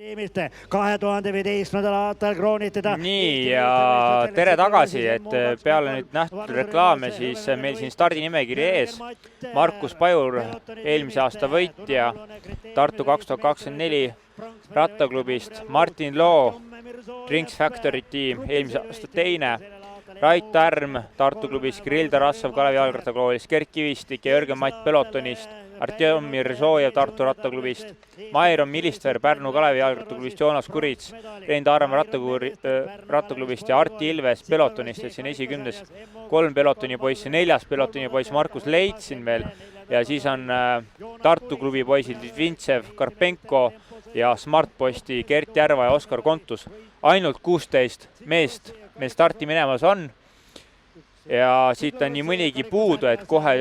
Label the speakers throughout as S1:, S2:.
S1: 2015. aastal kroonitada.
S2: Nii ja tere tagasi, et peale nüüd nähtud reklaame, siis meil siin stardinimekiri ees. Markus Pajur, eelmise aasta võitja, Tartu 2024 rattaklubist, Martin Loo, Drinks Factory tiim, eelmise aasta teine, Rait Tärm, Tartu klubis, Kirill Tarassov, Kalevi jalgrattakoolist, Gert Kivistik ja Jörgen Matt Pelotonist, Artjom Miržojev Tartu rattaklubist, Mairon Milistver Pärnu Kalevi jalgrattaklubist, Joonas Kurits Rein Taaremaa rattaklubist ja Arti Ilves Pelotonist, et siin esikümnes 3 pelotoni poissi, 4. pelotoni poiss Markus Leits siin veel ja siis on Tartu klubi poisid Vintsev, Karpenko ja Smartposti Gert Järva ja Oskar Kontus. Ainult 16 meest meil starti minemas on ja siit on nii mõnigi puudu, et kohe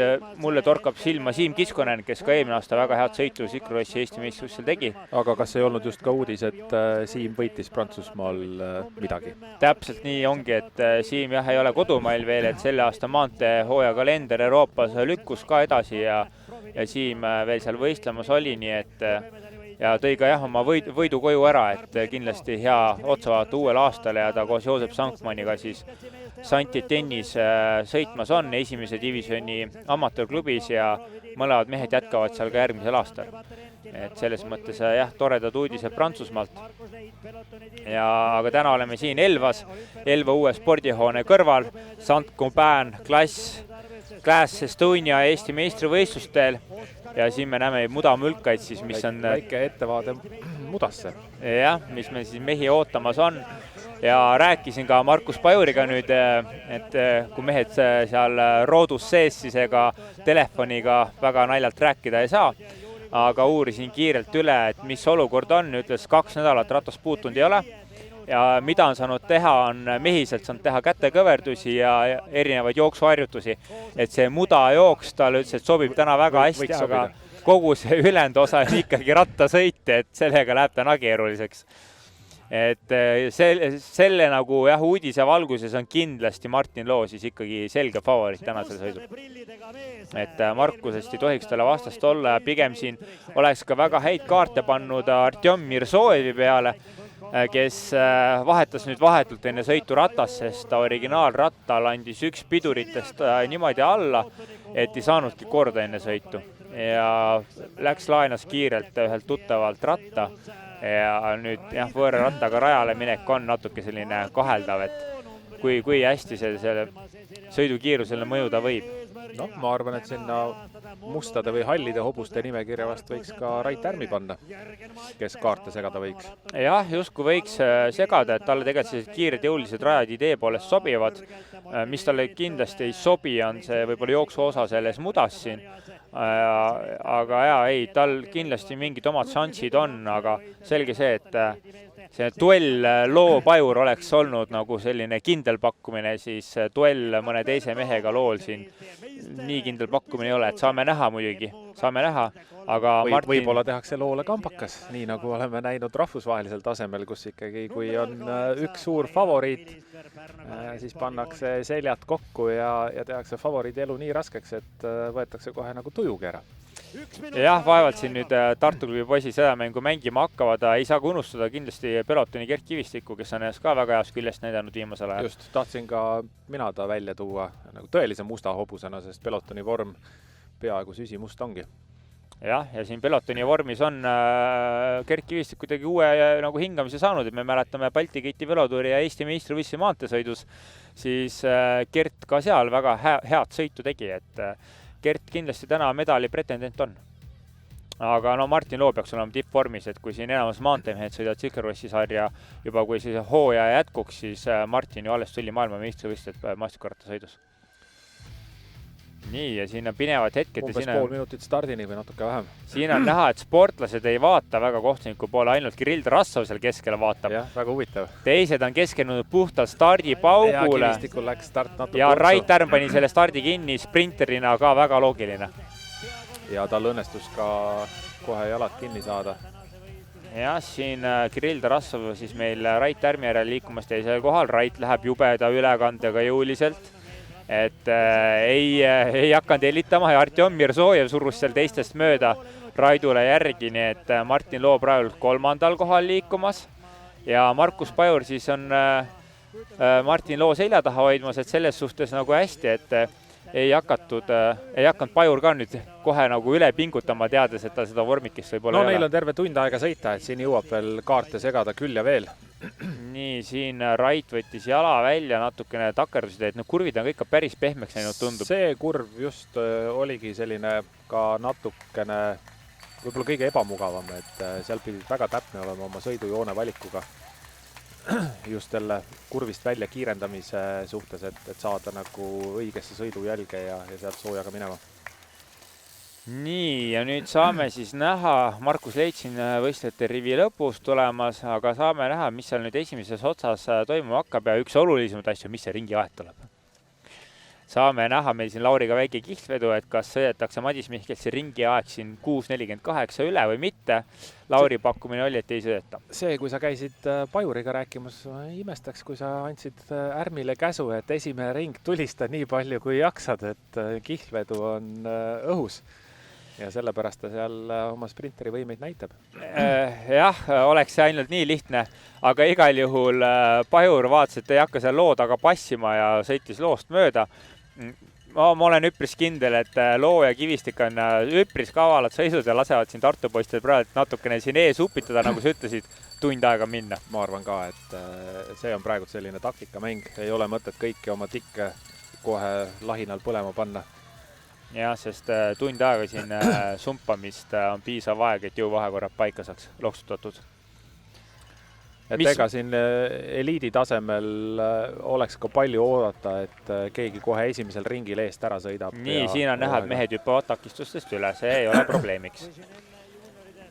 S2: mulle torkab silma Siim Kiskonen, kes ka eelmine aasta väga head sõitu Sikrossi Eesti meistrivõistlusel tegi.
S3: Aga kas ei olnud just ka uudis, et Siim võitis Prantsusmaal midagi?
S2: Täpselt nii ongi, et Siim jah ei ole kodumail veel, et selle aasta maantee hooaja kalender Euroopas lükkus ka edasi ja Siim veel seal võistlemas oli, nii et ja tõi ka jah oma võidu koju ära, et kindlasti hea otsavaata uuel aastale ja ta koos Joosep Sankmaniga siis Santi tennis sõitmas on esimese divisjoni amatöörklubis ja mõlemad mehed jätkavad seal ka järgmisel aastal. Et selles mõttes jah, toredad uudised Prantsusmaalt. Aga täna oleme siin Elvas, Elva uue spordihoone kõrval, Saint-Gobain Class Estonia Eesti meistrivõistlustel ja siin me näeme mudamülkaid siis, mis on
S3: väike ettevaade mudasse.
S2: Jah, mis meil siis mehi ootamas on ja rääkisin ka Markus Pajuriga nüüd, et kui mehed seal roodus sees, siis ega telefoniga väga naljalt rääkida ei saa, aga uurisin kiirelt üle, et mis olukord on, ütles 2 nädalat ratast puutunud ei ole ja mida on saanud teha, on mehiselt saanud teha kätekõverdusi ja erinevaid jooksuharjutusi, et see muda jooks talle ütles, et sobib täna väga hästi, aga kogu see ülejäänud osa on ikkagi rattasõit, et sellega läheb ta keeruliseks. Et selle nagu jah, uudise valguses on kindlasti Martin Loo siis ikkagi selge favoriit tänasel sõidul. Et Markusest ei tohiks talle vastast olla ja pigem siin oleks ka väga häid kaarte pannud Artjom Mirzojevi peale, kes vahetas nüüd vahetult enne sõitu ratast, sest ta originaalrattal andis üks piduritest niimoodi alla, et ei saanudki korda enne sõitu. Ja läks laenas kiirelt ühelt tuttavalt ratta ja nüüd jah, võõra rattaga rajale minek on natuke selline kaheldav, et kui hästi selle sõidukiirusele mõjuda võib.
S3: No, ma arvan, et sinna mustade või hallide hobuste nimekirja vast võiks ka Rait Tärmi panna, kes kaarte segada võiks. Jah, justkui võiks segada, et talle tegelikult sellised kiired jõulised rajad idee poolest sobivad. Mis talle kindlasti ei sobi, on see võib-olla jooksu osa selles mudas siin. Aga ei, tal kindlasti mingid omad šansid on, aga selge see, et see duell Loo Pajur oleks olnud nagu selline kindel pakkumine, siis duell mõne teise mehega Lool siin nii kindel pakkumine ei ole, et saame näha muidugi, aga võib-olla tehakse Loole kambakas, nii nagu oleme näinud rahvusvahelisel tasemel, kus ikkagi kui on üks suur favoriit, siis pannakse seljad kokku ja tehakse favoriidi elu nii raskeks, et võetakse kohe nagu tujugi ära.
S2: Jah, vaevalt siin nüüd Tartu klubi poisid seda mängu mängima hakkavad, ei saa ka unustada kindlasti pelotoni Gert Kivistikku, kes on ka väga heas küljest näidanud viimasel ajal.
S3: Just, tahtsin ka mina ta välja tuua nagu tõelise musta hobusena, sest pelotoni vorm peaaegu süsimust ongi.
S2: Jah, ja siin pelotoni vormis on Gert Kivistik kuidagi uue nagu hingamise saanud, et me mäletame Balti Keiti velotuuri ja Eesti meistrivõistluse maanteesõidus, siis Gert ka seal väga head sõitu tegi, et Gert kindlasti täna medali pretendent on. Aga no Martin Loo peaks olema tippvormis, et kui siin enamus maanteemehed sõidavad Sikrossi sarja juba kui siis hooaja jätkuks, siis Martin ju alles tuli maailma meistrivõistlused maastikurattasõidus. Nii, ja siin on pinevad hetked.
S3: Umbes pool minutit stardini või natuke vähem.
S2: Siin on näha, et sportlased ei vaata väga kohtuniku poole, ainult Kirill Tarassov seal keskele vaatab.
S3: Jah, väga huvitav.
S2: Teised on keskendunud puhtalt stardipaugule.
S3: Ja Kivistikul läks start natuke.
S2: Ja Rait Tärm pani selle stardi kinni sprinterina ka väga loogiline.
S3: Ja tal õnnestus ka kohe jalad kinni saada.
S2: Ja siin Kirill Tarassov siis meil Rait Tärmi järel liikumas teisel kohal. Rait läheb jubeda ülekandega jõuliselt. et ei hakanud helitama ja Artjom Mirzojev surus seal teistest mööda Raidule järgi, nii et Martin Loo praegu 3. kohal liikumas ja Markus Pajur siis on Martin Loo selja taha hoidmas, et selles suhtes nagu hästi, et ei hakanud Pajur ka nüüd kohe nagu üle pingutama, teades, et ta seda vormikist võib-olla
S3: no neil on terve tund aega sõita, et siin jõuab veel kaarte segada küll ja veel.
S2: Nii, siin Rait võttis jala välja, natukene takerdusid, et kurvid on ikka päris pehmeks näinud, tundub.
S3: See kurv just oligi selline ka natukene võib-olla kõige ebamugavam, et seal pidid väga täpne olema oma sõidujoone valikuga just jälle kurvist välja kiirendamise suhtes, et saada nagu õigesse sõidujälge ja sealt soojaga minema.
S2: Nii, ja nüüd saame siis näha, Markus Leitsin võistlejate rivi lõpus tulemas, aga saame näha, mis seal nüüd esimeses otsas toimuma hakkab ja üks olulisemaid asju, mis see ringi aeg tuleb. Saame näha meil siin Lauriga väike kihtvedu, et kas sõidetakse Madis Mihkelsi ringi aeg siin 6.48 üle või mitte. Lauri pakkumine oli, et ei sõideta.
S3: See, kui sa käisid Pajuriga rääkimas, ma imestaks, kui sa andsid Ärmile käsu, et esimene ring tulista nii palju, kui jaksad, et kihtvedu on õhus. Ja sellepärast ta seal oma sprinteri võimeid näitab.
S2: Jah, oleks see ainult nii lihtne, aga igal juhul Pajur vaatas, et ei hakka seal loo taga passima ja sõitis loost mööda. Ma olen üpris kindel, et Loo ja Kivistik on üpris kavalad sõisud ja lasevad siin Tartu poistel praegu natukene siin ees upitada, nagu sa ütlesid, tund aega minna.
S3: Ma arvan ka, et see on praegu selline taktikamäng. Ei ole mõtet kõiki oma tikke kohe lahinal põlema panna.
S2: Jah, sest tund aega siin sumpamist on piisav aeg, et jõuvahekorrad paika saaks loksutatud.
S3: Et ega siin eliidi tasemel oleks ka palju oodata, et keegi kohe esimesel ringil eest ära sõidab.
S2: Nii, siin on näha, et mehed hüppavad takistustest üle, see ei ole probleemiks.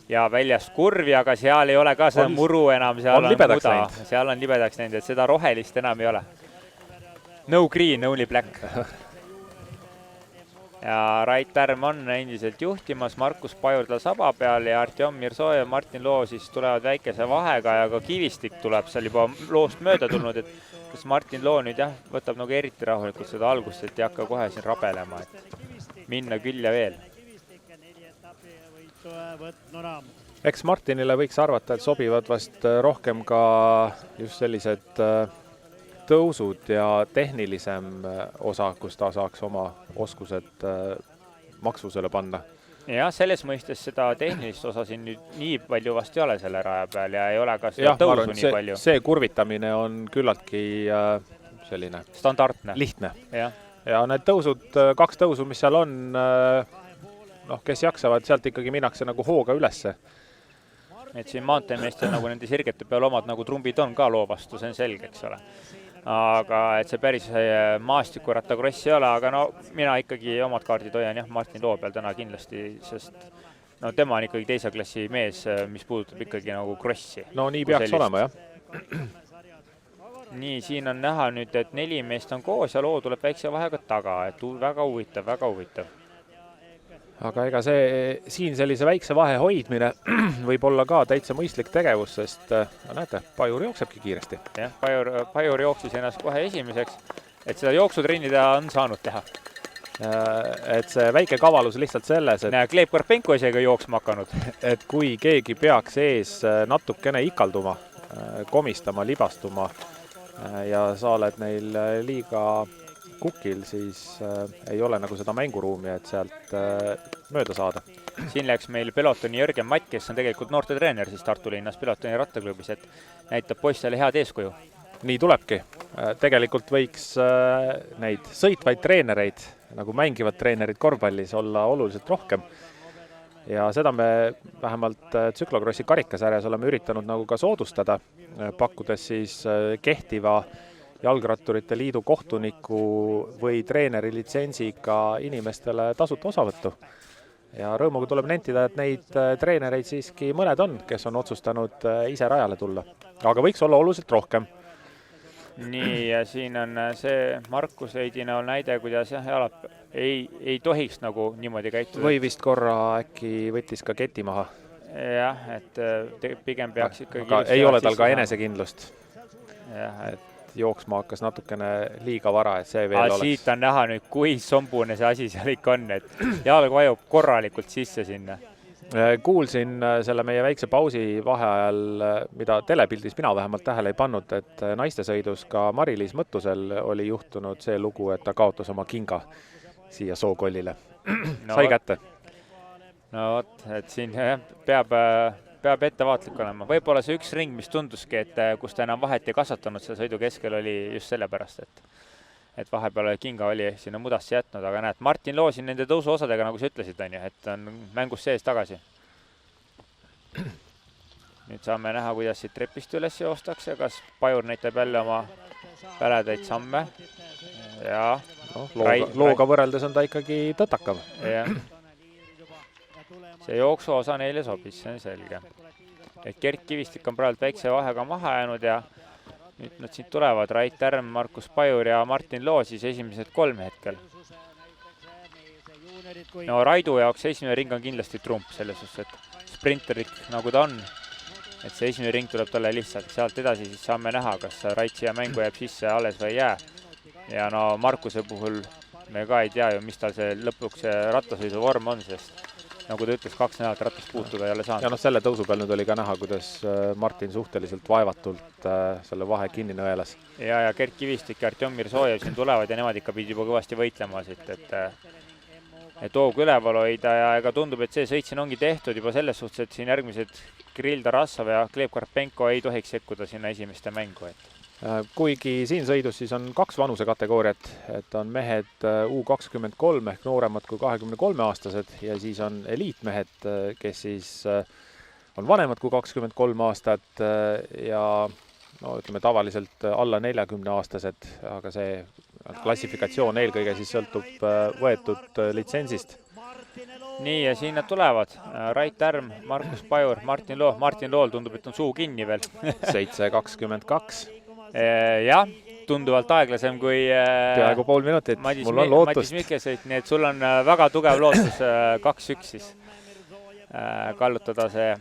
S2: Ja väljast kurvi, aga seal ei ole ka seda muru enam, seal on libedaks näinud, et seda rohelist enam ei ole. No green, only black. Ja Rait Tärm on endiselt juhtimas, Markus Pajur tal saba peal ja Artjom Mirzojev ja Martin Loo siis tulevad väikese vahega ja ka Kivistik tuleb seal juba loost mööda tulnud, et kas Martin Loo nüüd jah, võtab nagu eriti rahulikult seda algust, et ei hakka kohe siin rabelema, et minna küll ja veel.
S3: Eks Martinile võiks arvata, et sobivad vast rohkem ka just sellised tõusud ja tehnilisem osa, kus ta saaks oma oskused maksusele panna.
S2: Jah, selles mõistes seda tehnilist osa siin nüüd nii palju vast ei ole selle raja peal ja ei ole ka seda tõusu nii palju.
S3: See kurvitamine on küllaltki selline
S2: standardne.
S3: Lihtne.
S2: Ja
S3: need tõusud, 2 tõusu, mis seal on, kes jaksavad, sealt ikkagi minnakse nagu hooga ülesse.
S2: Et siin maanteemeestel nagu nende sirgete peal omad nagu trumbid on ka loo vastu, see on selge, eks ole. Aga et see päris maastikurattakrossi ei ole, aga no mina ikkagi omad kaardid hoian jah Martin Loo peal täna kindlasti, sest no tema on ikkagi teise klassi mees, mis puudutab ikkagi nagu krossi.
S3: No nii peaks olema, jah.
S2: Nii, siin on näha nüüd, et 4 meest on koos ja Loo tuleb väikse vahega taga, et väga huvitav, väga huvitav.
S3: Aga ega siin sellise väikse vahe hoidmine võib olla ka täitsa mõistlik tegevus, sest näete, Pajur jooksebki kiiresti.
S2: Jah, Pajur jooksis ennast kohe esimeseks, et seda jooksutrenni ta on saanud teha.
S3: Et see väike kavalus lihtsalt selles, et
S2: Kleep Karpenko isegi jooksma hakanud.
S3: Et kui keegi peaks ees natukene ikalduma, komistama, libastuma ja sa oled neil liiga kukil, siis ei ole nagu seda mänguruumi, et sealt mööda saada.
S2: Siin läks meil pelotoni Jörgen Matt, kes on tegelikult noorte treener siis Tartu linnas pelotoni rattaklubis, et näitab poistele head eeskuju.
S3: Nii tulebki. Tegelikult võiks neid sõitvaid treenereid, nagu mängivad treenerid korvpallis, olla oluliselt rohkem. Ja seda me vähemalt tsüklokrossi karikasarjas oleme üritanud nagu ka soodustada, pakkudes siis kehtiva Jalgratturite Liidu kohtuniku või treeneri litsensiga inimestele tasuta osavõttu. Ja rõõmuga tuleb nentida, et neid treenereid siiski mõned on, kes on otsustanud ise rajale tulla. Aga võiks olla oluliselt rohkem.
S2: Nii, ja siin on see Markus Veidina on näide, kuidas ei tohiks nagu niimoodi käituda.
S3: Või vist korra äkki võttis ka keti maha.
S2: Jah, et pigem peaks ikkagi...
S3: Aga ei ole tal ka enesekindlust.
S2: Jah, et
S3: jooksma hakkas natukene liiga vara, et see veel oleks.
S2: Siit on näha nüüd, kui sombune see asi seal ikka on, et jalg vajub korralikult sisse sinna.
S3: Kuulsin selle meie väikse pausi vaheajal, mida telepildis mina vähemalt tähele ei pannud, et naistesõidus ka Mari-Liis Mõttusel oli juhtunud see lugu, et ta kaotas oma kinga siia sookollile. Sai kätte.
S2: No vot, et siin peab ettevaatlik olema. Võib-olla see üks ring, mis tunduski, et kus ta enam vahet ei kasvatanud, see sõidu keskel oli just sellepärast, et vahepeal kinga oli sinna mudasse jätnud, aga näed, Martin Loo siin nende tõusu osadega, nagu sa ütlesid, on ju, et on mängus sees tagasi. Nüüd saame näha, kuidas siit trepist üles joostakse, kas Pajur näitab jälle oma päledaid samme. Ja,
S3: looga võrreldes on ta ikkagi tõtakav.
S2: Ja. See jooksu osa neile sobis, see on selge. Et Gert Kivistik on praegu väikse vahega maha jäänud ja nüüd nad siit tulevad, Rait Tärm, Markus Pajur ja Martin Loo siis esimesed 3 hetkel. No Raidu jaoks esimene ring on kindlasti trump selles suhtes, et sprinterik nagu ta on, et see esimene ring tuleb talle lihtsalt. Sealt edasi siis saame näha, kas Rait siia mängu jääb sisse alles või ei jää. Ja no Markuse puhul me ka ei tea ju, mis tal see lõpuks rattasõidu vorm on, sest nagu ta ütles, 2 nädalat ratast puutuda ei ole saanud.
S3: Ja selle tõusu peal nüüd oli ka näha, kuidas Martin suhteliselt vaevatult selle vahe kinni nõelas.
S2: Ja Gert Kivistik ja Artjomir Soojev siin tulevad ja nemad ikka pidi juba kõvasti võitlema siit, et hoogu üleval hoida ja ega tundub, et see sõit siin ongi tehtud juba selles suhtes, et siin järgmised Kirill Tarassov ja Gleb Karpenko ei tohiks sekkuda sinna esimeste mängu.
S3: Kuigi siin sõidus siis on 2 vanuse kategooriat, et on mehed U23 ehk nooremad kui 23-aastased ja siis on eliitmehed, kes siis on vanemad kui 23 aastat ja no ütleme tavaliselt alla 40-aastased, aga see klassifikatsioon eelkõige siis sõltub võetud litsensist.
S2: Nii ja siin nad tulevad. Rait Tärm, Markus Pajur, Martin Loo. Martin Lool tundub, et on suu kinni veel.
S3: 7.22.
S2: Jah, tunduvalt aeglasem kui
S3: peaaegu pool minutit, mul on lootust.
S2: Madis Mikelsõit, nii et sul on väga tugev lootus 2-1 siis kallutada see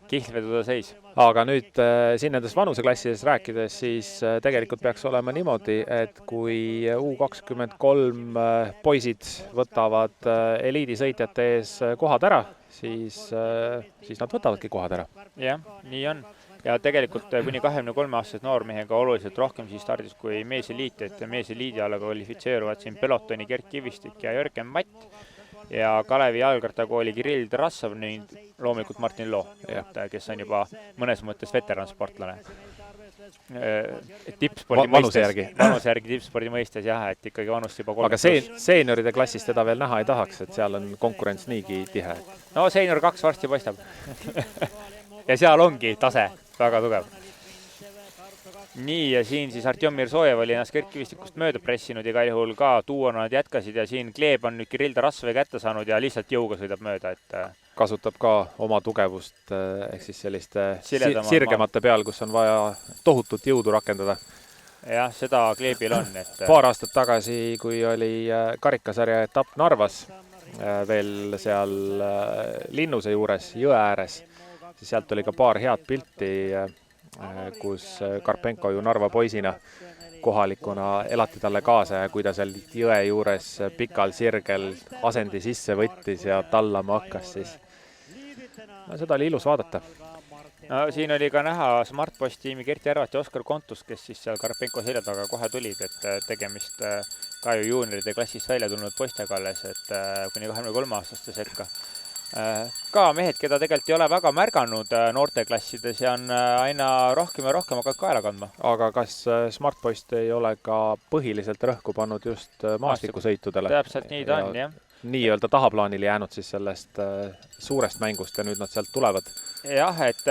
S2: kihlveduda seis.
S3: Aga nüüd siin nendes vanuseklassides rääkides, siis tegelikult peaks olema niimoodi, et kui U23 poisid võtavad eliidisõitjate ees kohad ära, siis nad võtavadki kohad ära.
S2: Jah, nii on. Ja tegelikult kuni 23-aastased noormehega oluliselt rohkem siis stardis kui meeseliit, et meeseliidi alla kvalifitseeruvad siin pelotoni Gert Kivistik ja Jörgen Matt ja Kalevi jalgrattakooli Kirill Tarassov, nüüd loomulikult Martin Loo, kes on juba mõnes mõttes veteransportlane. Vanuse järgi tippspordi mõistes jah, et ikkagi vanust juba 3.
S3: Aga seenioride klassis teda veel näha ei tahaks, et seal on konkurents niigi tihe.
S2: No seenior 2 varsti paistab. Ja seal ongi tase väga tugev. Nii ja siin siis Artjomir Soojev oli ennast Gert Kivistikust mööda pressinud ja juhul ka tuuana nad jätkasid ja siin Gleb on nüüd Kirill Tarassovi kätte saanud ja lihtsalt jõuga sõidab mööda.
S3: Kasutab ka oma tugevust ehk siis selliste sirgemate peal, kus on vaja tohutut jõudu rakendada.
S2: Jah, seda Glebil on.
S3: Paar aastat tagasi, kui oli karikasarja etapp Narvas veel seal Linnuse juures, jõe ääres, siis sealt oli ka paar head pilti, kus Karpenko ju Narva poisina kohalikuna elati talle kaasa ja kui ta seal jõe juures pikal sirgel asendi sisse võttis ja tallama hakkas, siis seda oli ilus vaadata.
S2: No, siin oli ka näha Smartpost tiimi Gert Järvat ja Oskar Kontus, kes siis seal Karpenko selja taga kohe tulid, et tegemist ka ju juunioride klassist välja tulnud poistega alles, et kuni 23-aastaste sekka. Ka mehed, keda tegelikult ei ole väga märganud noorteklassides ja on aina rohkem ja rohkem hakkad kaela kandma.
S3: Aga kas Smartpost ei ole ka põhiliselt rõhku pannud just maastikusõitudele?
S2: Täpselt nii ta on, jah.
S3: Nii-öelda tahaplaanile jäänud siis sellest suurest mängust ja nüüd nad sealt tulevad.
S2: Jah, et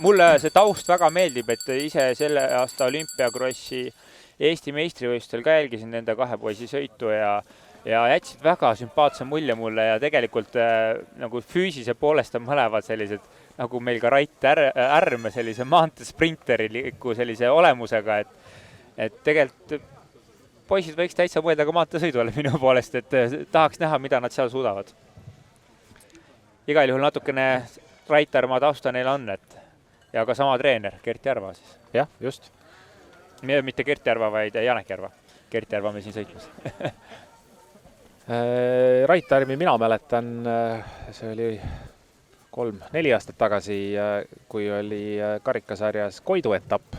S2: mulle see taust väga meeldib, et ise selle aasta olümpiakrossi Eesti meistrivõistlustel ka jälgisin nende 2 poisi sõitu ja jätsid väga sümpaatse mulje mulle ja tegelikult nagu füüsise poolest on mõlevad sellised, nagu meil ka Rait Ärme sellise maanteesprinteriliku sellise olemusega, et tegelikult poisid võiks täitsa mõelda ka maanteesõidule minu poolest, et tahaks näha, mida nad seal suudavad. Igal juhul natukene Rait Ärma tausta neil on, ja ka sama treener, Gert Järva siis.
S3: Jah, just.
S2: Mitte Gert Järva, vaid Janek Järva. Gert Järva me siin sõitmas.
S3: Rait Härmi mina mäletan, see oli 3-4 aastat tagasi, kui oli karikasarjas Koidu etapp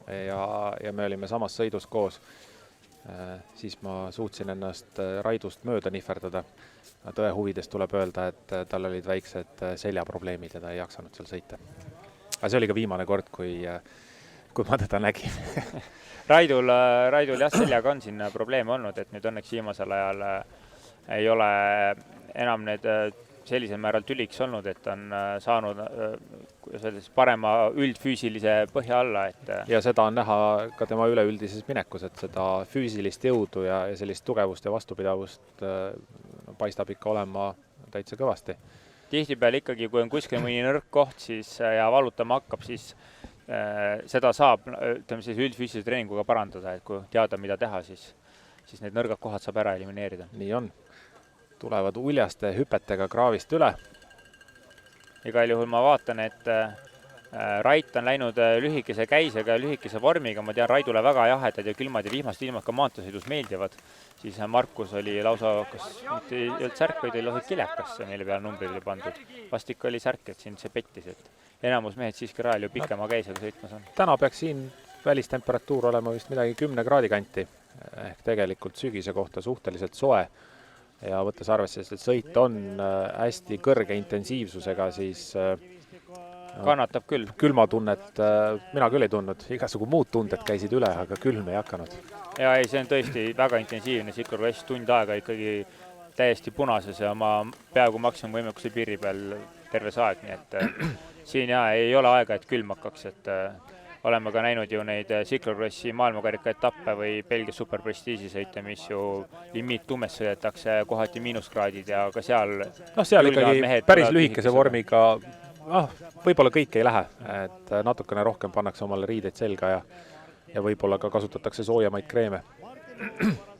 S3: ja me olime samas sõidus koos. Siis ma suutsin ennast Raidust mööda nihverdada. Tõe huvides tuleb öelda, et tal olid väiksed seljaprobleemid ja ta ei jaksanud seal sõita. Aga see oli ka viimane kord, kui ma teda nägin.
S2: Raidul jah, seljaga on siin probleeme olnud, et nüüd õnneks viimasel ajal ei ole enam need sellisel määral tüliks olnud, et on saanud parema üldfüüsilise põhja alla.
S3: Ja seda on näha ka tema üleüldises minekus, et seda füüsilist jõudu ja sellist tugevust ja vastupidavust paistab ikka olema täitsa kõvasti.
S2: Tihtipeale ikkagi, kui on kuskil mõni nõrk koht siis, ja valutama hakkab, siis seda saab üldfüüsilise treeninguga parandada, et kui teada, mida teha, siis need nõrgad kohad saab ära elimineerida.
S3: Nii on. Tulevad uljaste hüpetega kraavist üle.
S2: Igal juhul ma vaatan, et Rait on läinud lühikese käisega ja lühikese vormiga. Ma tean, Raidule väga jahedad ja külmad ja vihmast ilmad ka maanteesõidus meeldivad. Siis Markus oli lausa, kas mitte ei olnud särk, vaid oli lausa kilekas, mille peale numbrid oli pandud. Vast ikka oli särk, et siin see pettis, et enamus mehed siiski rajal ju pikema käisega sõitmas on.
S3: Täna peaks siin välistemperatuur olema vist midagi 10 kraadi kanti. Ehk tegelikult sügise kohta suhteliselt soe. Ja võttes arvesse, et sõit on hästi kõrge intensiivsusega, siis
S2: kannatab küll.
S3: Külmatunnet mina küll ei tundnud. Igasugu muud tunded käisid üle, aga külm ei hakanud.
S2: Ja ei, see on tõesti väga intensiivne. Siklurvest tund aega ikkagi täiesti punases ja oma peaaegu maksimumvõimekuse piiri peal terves aeg. Nii et siin ei ole aega, et külm hakkaks. Et oleme ka näinud ju neid Siklurvessi maailmakarika etappe või Belgia superprestiisi sõite, mis ju limiit tumes sõidetakse kohati miinuskraadid ja ka seal...
S3: seal ikkagi päris lühikese vormiga võib-olla kõik ei lähe, et natukene rohkem pannakse omale riideid selga ja võib-olla ka kasutatakse soojamaid kreeme.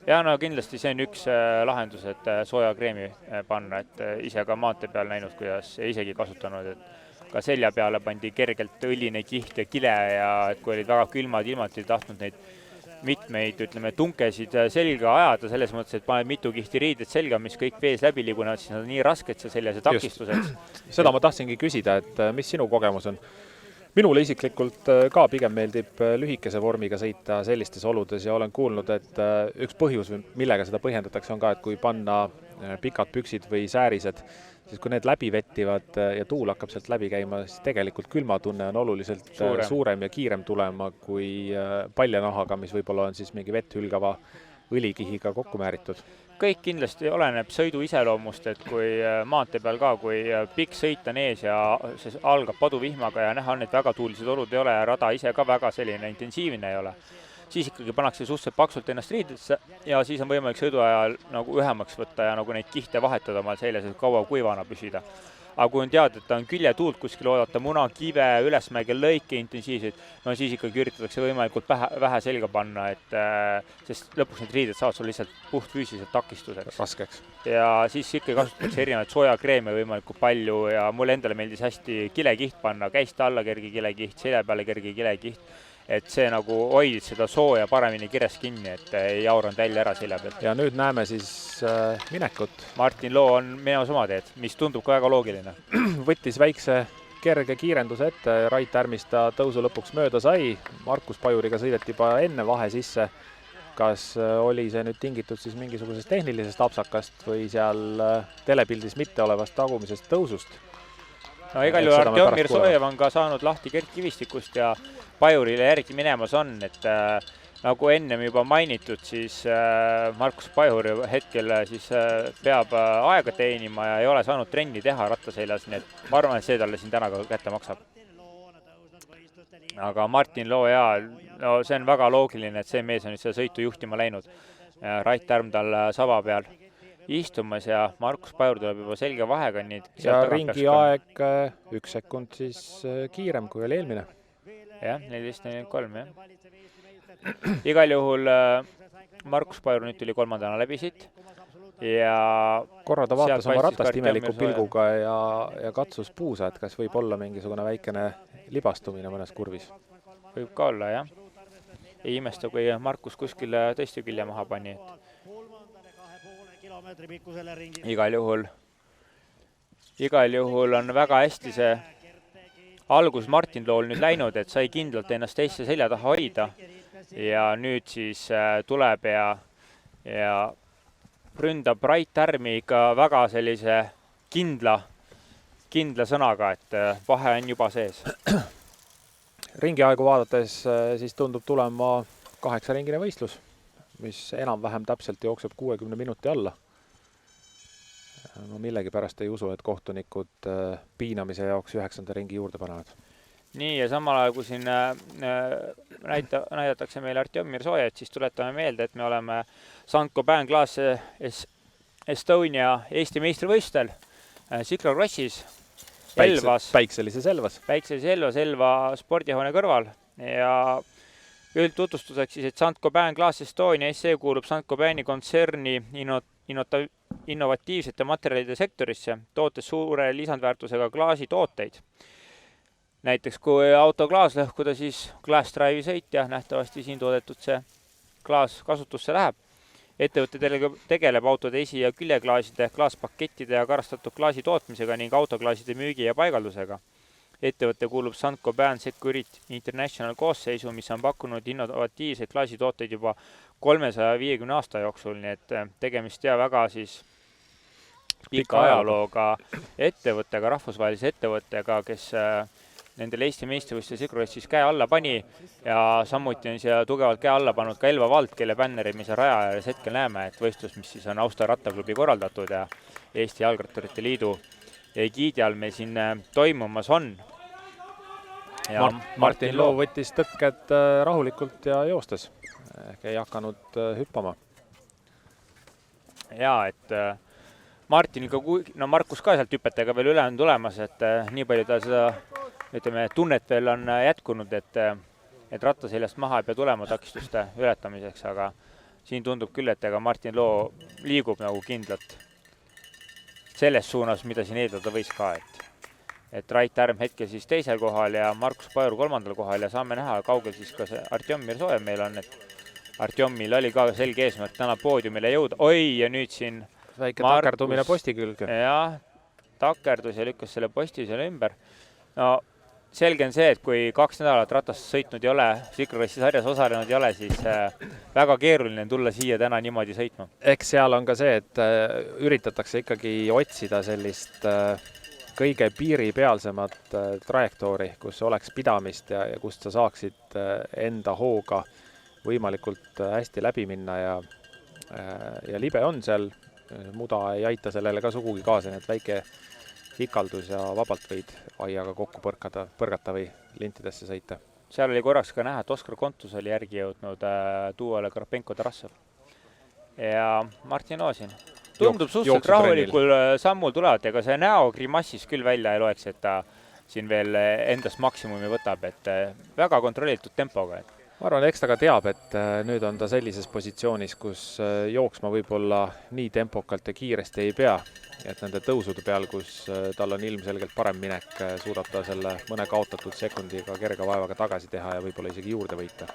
S2: Ja no kindlasti see on üks lahendus, et sooja kreemi panna, et ise ka maantee peal näinud, kuidas isegi kasutanud, et ka selja peale pandi kergelt õline kiht ja kile ja et kui olid väga külmad ilmad, ei tahtnud neid mitmeid, tunkesid selga ajada selles mõttes, et paned mitu kihti riided selga, mis kõik vees läbi liigunevad, siis nad on nii rasked seljas takistuseks.
S3: Seda ma tahtsingi küsida, et mis sinu kogemus on? Minule isiklikult ka pigem meeldib lühikese vormiga sõita sellistes oludes ja olen kuulnud, et üks põhjus, millega seda põhjendatakse, on ka, et kui panna pikad püksid või säärised, siis kui need läbi vettivad ja tuul hakkab sealt läbi käima, siis tegelikult külmatunne on oluliselt suurem ja kiirem tulema kui paljanahaga, mis võib-olla on siis mingi vett hülgava õlikihiga kokku määritud.
S2: Kõik kindlasti oleneb sõidu iseloomust, et kui maantee peal ka, kui pikk sõit on ees ja see algab paduvihmaga ja näha on, et väga tuulised olud ei ole ja rada ise ka väga selline intensiivne ei ole, siis ikkagi pannakse suhteliselt paksult ennast riidesse ja siis on võimalik sõidu ajal nagu ühemaks võtta ja nagu neid kihte vahetada omal seljas, et kaua kuivana püsida. Aga kui on teada, et on küljetuult kuskil oodata, muna, kive, ülesmäge, lõike intensiivseid, no siis ikkagi üritatakse võimalikult vähe selga panna, sest lõpuks need riided saavad sul lihtsalt puhtfüüsiliselt takistuseks.
S3: Raskeks.
S2: Ja siis ikkagi kasutatakse erinevaid sojakreeme võimalikult palju ja mulle endale meeldis hästi kilekiht panna, käiste alla kerge kilekiht, selja peale kerge kilekiht, et see nagu hoidid seda sooja paremini kires kinni, et ei jauranud välja ära selja pealt.
S3: Ja nüüd näeme siis minekut.
S2: Martin Loo on minemas oma teed, mis tundub ka väga loogiline.
S3: Võttis väikse kerge kiirenduse ette, Rait Härmist ta tõusu lõpuks mööda sai. Markus Pajuriga sõideti juba enne vahe sisse. Kas oli see nüüd tingitud siis mingisugusest tehnilisest apsakast või seal telepildis mitte olevast tagumisest tõusust?
S2: No igal juhul Artjom Mirsojev on ka saanud lahti Gert Kivistikust ja Pajurile järgi minemas on, et nagu ennem juba mainitud, siis Markus Pajur hetkel siis peab aega teenima ja ei ole saanud trenni teha rattaseljas, nii et ma arvan, et see talle siin täna ka kätte maksab. Aga Martin Loo no see on väga loogiline, et see mees on nüüd seda sõitu juhtima läinud. Rait Härm tal saba peal istumas ja Markus Pajur tuleb juba selge vahega.
S3: Ja ringi aeg 1 sekund siis kiirem kui oli eelmine.
S2: Jah, 14.43, jah. Igal juhul Markus Pajur nüüd tuli 3. läbi siit ja
S3: korra ta vaatas oma ratast imeliku pilguga ja katsus puusa, et kas võib olla mingisugune väikene libastumine mõnes kurvis.
S2: Võib ka olla, jah. ei imesta, kui Markus kuskil tõesti külje maha pani. Igal juhul on väga hästi see algus Martin Lool nüüd läinud, et sai kindlalt ennast teisse selja taha hoida ja nüüd siis tuleb ja ründab Rait Tärmi ikka väga sellise kindla sõnaga, et vahe on juba sees.
S3: Ringiaegu vaadates siis tundub tulema 8-ringine võistlus, mis enam-vähem täpselt jookseb 60 minuti alla. Ma millegi pärast ei usu, et kohtunikud piinamise jaoks 9. ringi juurde panevad.
S2: Nii, ja samal ajal, kui siin näidatakse meile Artjom Mirzojet, siis tuletame meelde, et me oleme Saint-Gobain Glass Estonia Eesti meistrivõistlustel Cyclocrossis Elvas.
S3: Päikselises Elvas.
S2: Elva spordihoone kõrval ja üldtutvustuseks siis, et Saint-Gobain Glass Estonia SE kuulub Saint-Gobaini kontserni innovatiivsete materjalide sektorisse, tootes suure lisandväärtusega klaasitooteid. Näiteks kui auto klaas lõhkuda, siis Glass Drive'i sõit ja nähtavasti siin toodetud see klaas kasutusse läheb. Ettevõte tegeleb autode esi- ja küljeklaaside, klaaspakettide ja karastatud klaasi tootmisega ning autoklaaside müügi ja paigaldusega. Ettevõte kuulub Saint-Gobain Security International koosseisu, mis on pakkunud innovatiivseid klaasitooteid juba 350 aasta jooksul, nii et tegemist ja väga siis pika ajalooga ettevõttega, rahvusvahelise ettevõttega, kes nendel Eesti meistrivõistluste Cyclocrossis käe alla pani ja samuti on siia tugevalt käe alla pannud ka Elva vald, kelle bänneri me raja ääres hetkel näeme, et võistlus, mis siis on Austa rattaklubi korraldatud ja Eesti Jalgratturite Liidu egiidi all meil siin toimumas on.
S3: Ja Martin Loo võttis tõtked rahulikult ja joostes, ehk ei hakanud hüppama.
S2: Jaa, et Martin, Markus ka sealt hüpetega veel üle on tulemas, et nii palju ta seda tunnet veel on jätkunud, et ratta seljast maha ei pea tulema takistuste ületamiseks, aga siin tundub küll, et ega Martin Loo liigub nagu kindlalt selles suunas, mida siin eeldada võis ka, et Rait Tärm hetkel siis teisel kohal ja Markus Pajur 3. kohal ja saame näha kaugel siis ka see Artjom Mirzojev meil on, et Artjomil oli ka selge eesmärk täna poodiumile jõuda. Oi, ja nüüd siin
S3: väike takerdumine posti külge.
S2: Jah, takerdus ja lükkas selle posti selle ümber. No selge on see, et kui 2 nädalat ratast sõitnud ei ole, Cyclocrossi sarjas osalenud ei ole, siis väga keeruline tulla siia täna niimoodi sõitma.
S3: Eks seal on ka see, et üritatakse ikkagi otsida sellist kõige piiripealsemat trajektoori, kus oleks pidamist ja kust sa saaksid enda hooga võimalikult hästi läbi minna ja libe on seal. Muda ei aita sellele ka sugugi kaasa, nii et väike ikaldus ja vabalt võid aiaga kokku põrgata või lintidesse sõita.
S2: Seal oli korraks ka näha, et Oskar Kontus oli järgi jõudnud Duole Karpenko Tarassov. Ja Martin Loo siin tundub suhteliselt rahulikul sammul tulevad, ega see näo grimassis küll välja ei loeks, et ta siin veel endast maksimumi võtab, et väga kontrollitud tempoga.
S3: Ma arvan, eks ta ka teab, et nüüd on ta sellises positsioonis, kus jooksma võib-olla nii tempokalt ja kiiresti ei pea, et nende tõusude peal, kus tal on ilmselgelt parem minek, suudab ta selle mõne kaotatud sekundiga kerge vaevaga tagasi teha ja võib-olla isegi juurde võita.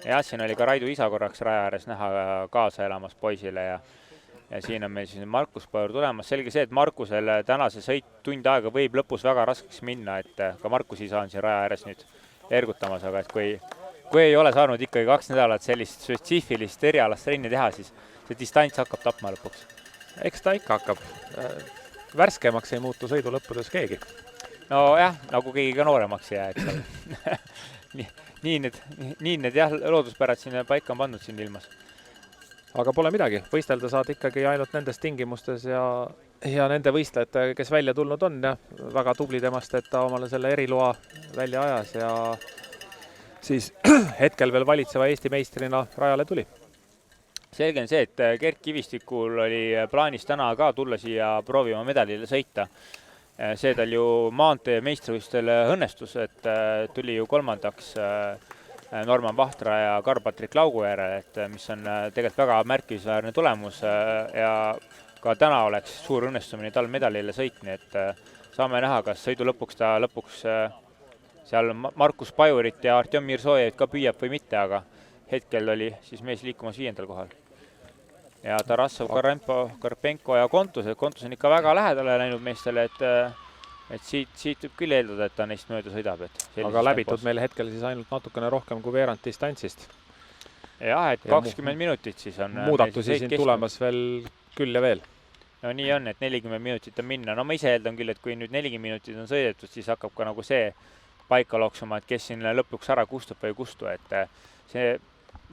S2: Ja siin oli ka Raidu isa korraks raja ääres näha kaasa elamas poisile ja siin on meil siis Markus Pajur tulemas. Selge see, et Markusel tänase sõit tund aega võib lõpus väga raskeks minna, et ka Markus isa on siin raja ääres nüüd ergutamas, aga et kui ei ole saanud ikkagi 2 nädalat sellist spetsiifilist erialast trenni teha, siis see distants hakkab tapma lõpuks.
S3: Eks ta ikka hakkab. Värskemaks ei muutu sõidu lõppudes keegi.
S2: No jah, nagu keegi ka nooremaks jää, eks. nii need jah, looduspärad siin paika on pandud siin ilmas.
S3: Aga pole midagi, võistelda saad ikkagi ainult nendes tingimustes ja nende võistlejad, kes välja tulnud on ja väga tubli temast, et ta omale selle eriloa välja ajas ja siis hetkel veel valitseva Eesti meistrina rajale tuli.
S2: Selge on see, et Gert Kivistikul oli plaanis täna ka tulla siia proovima medalile sõita. See tal ju maantee meistrivõistlustel õnnestus, et tuli ju 3. Norman Vahtra ja Karl-Patrik Laugu järel, et mis on tegelikult väga märkimisväärne tulemus ja ka täna oleks suur õnnestumine tal medalile sõitni, et saame näha, kas sõidu lõpuks seal Markus Pajurit ja Artjom Mirzojev ka püüab või mitte, aga hetkel oli siis mees liikumas 5. kohal. Ja Tarassov, Karpenko ja Kontus on ikka väga lähedale läinud meestele, et siit võib küll eeldada, et ta neist mööda sõidab.
S3: Aga läbitud meil hetkel siis ainult natukene rohkem kui veerand distantsist.
S2: Jah, et 20 minutit siis on.
S3: Muudatusi siin tulemas veel küll ja veel.
S2: No nii on, et 40 minutit on minna. No ma ise eeldan küll, et kui nüüd 40 minutit on sõidetud, siis hakkab ka nagu see paika loksuma, et kes siin lõpuks ära kustub või ei kustu. Et see,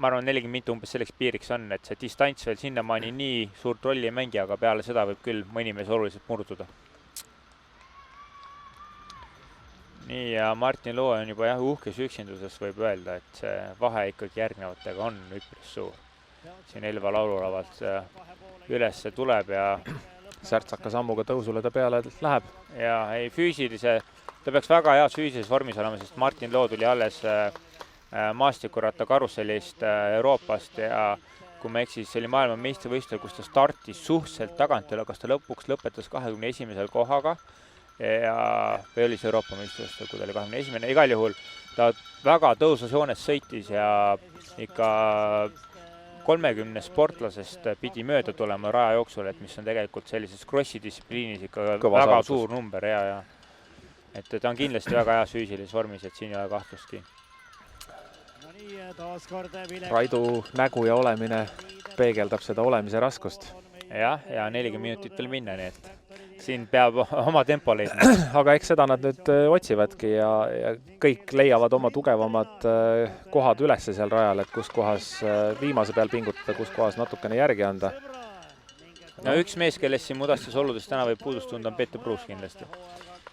S2: ma arvan, 40 minutit umbes selleks piiriks on, et see distants veel sinnamaani nii suurt rolli ei mängi, aga peale seda võib küll mõni mees oluliselt murduda. Nii, ja Martin Loo on juba uhkes üksinduses võib öelda, et see vahe ikkagi järgnevatega on üpris suur. Siin Elva laululavalt üles tuleb ja
S3: särtsaka sammuga tõusule ta peale läheb.
S2: Ja ei ta peaks väga heas füüsilises vormis olema, sest Martin Loo tuli alles maastikuratta karussellist Euroopast ja kui ma eksis, see oli maailma meistrivõistlusel, kus ta startis suhteliselt tagant, kas ta lõpuks lõpetas 21. kohaga või oli see Euroopa meistrivõistlusel, kui ta oli 21. Igal juhul ta väga tõusvas joones sõitis ja ikka 30 sportlasest pidi mööda tulema raja jooksul, et mis on tegelikult sellises crossi distsipliinis ikka väga suur number. Ja. Et ta on kindlasti väga heas füüsilises vormis, et siin ei ole kahtlustki.
S3: Raidu nägu ja olemine peegeldab seda olemise raskust.
S2: Ja 40 minutit veel minna, nii et siin peab oma tempo leidma.
S3: Aga eks seda nad nüüd otsivadki ja kõik leiavad oma tugevamad kohad ülesse seal rajal, et kus kohas viimase peal pingutada, kus kohas natukene järgi anda.
S2: No üks mees, kellest siin mudastes oludes täna võib puudust tunda, on Peeter Pruus kindlasti,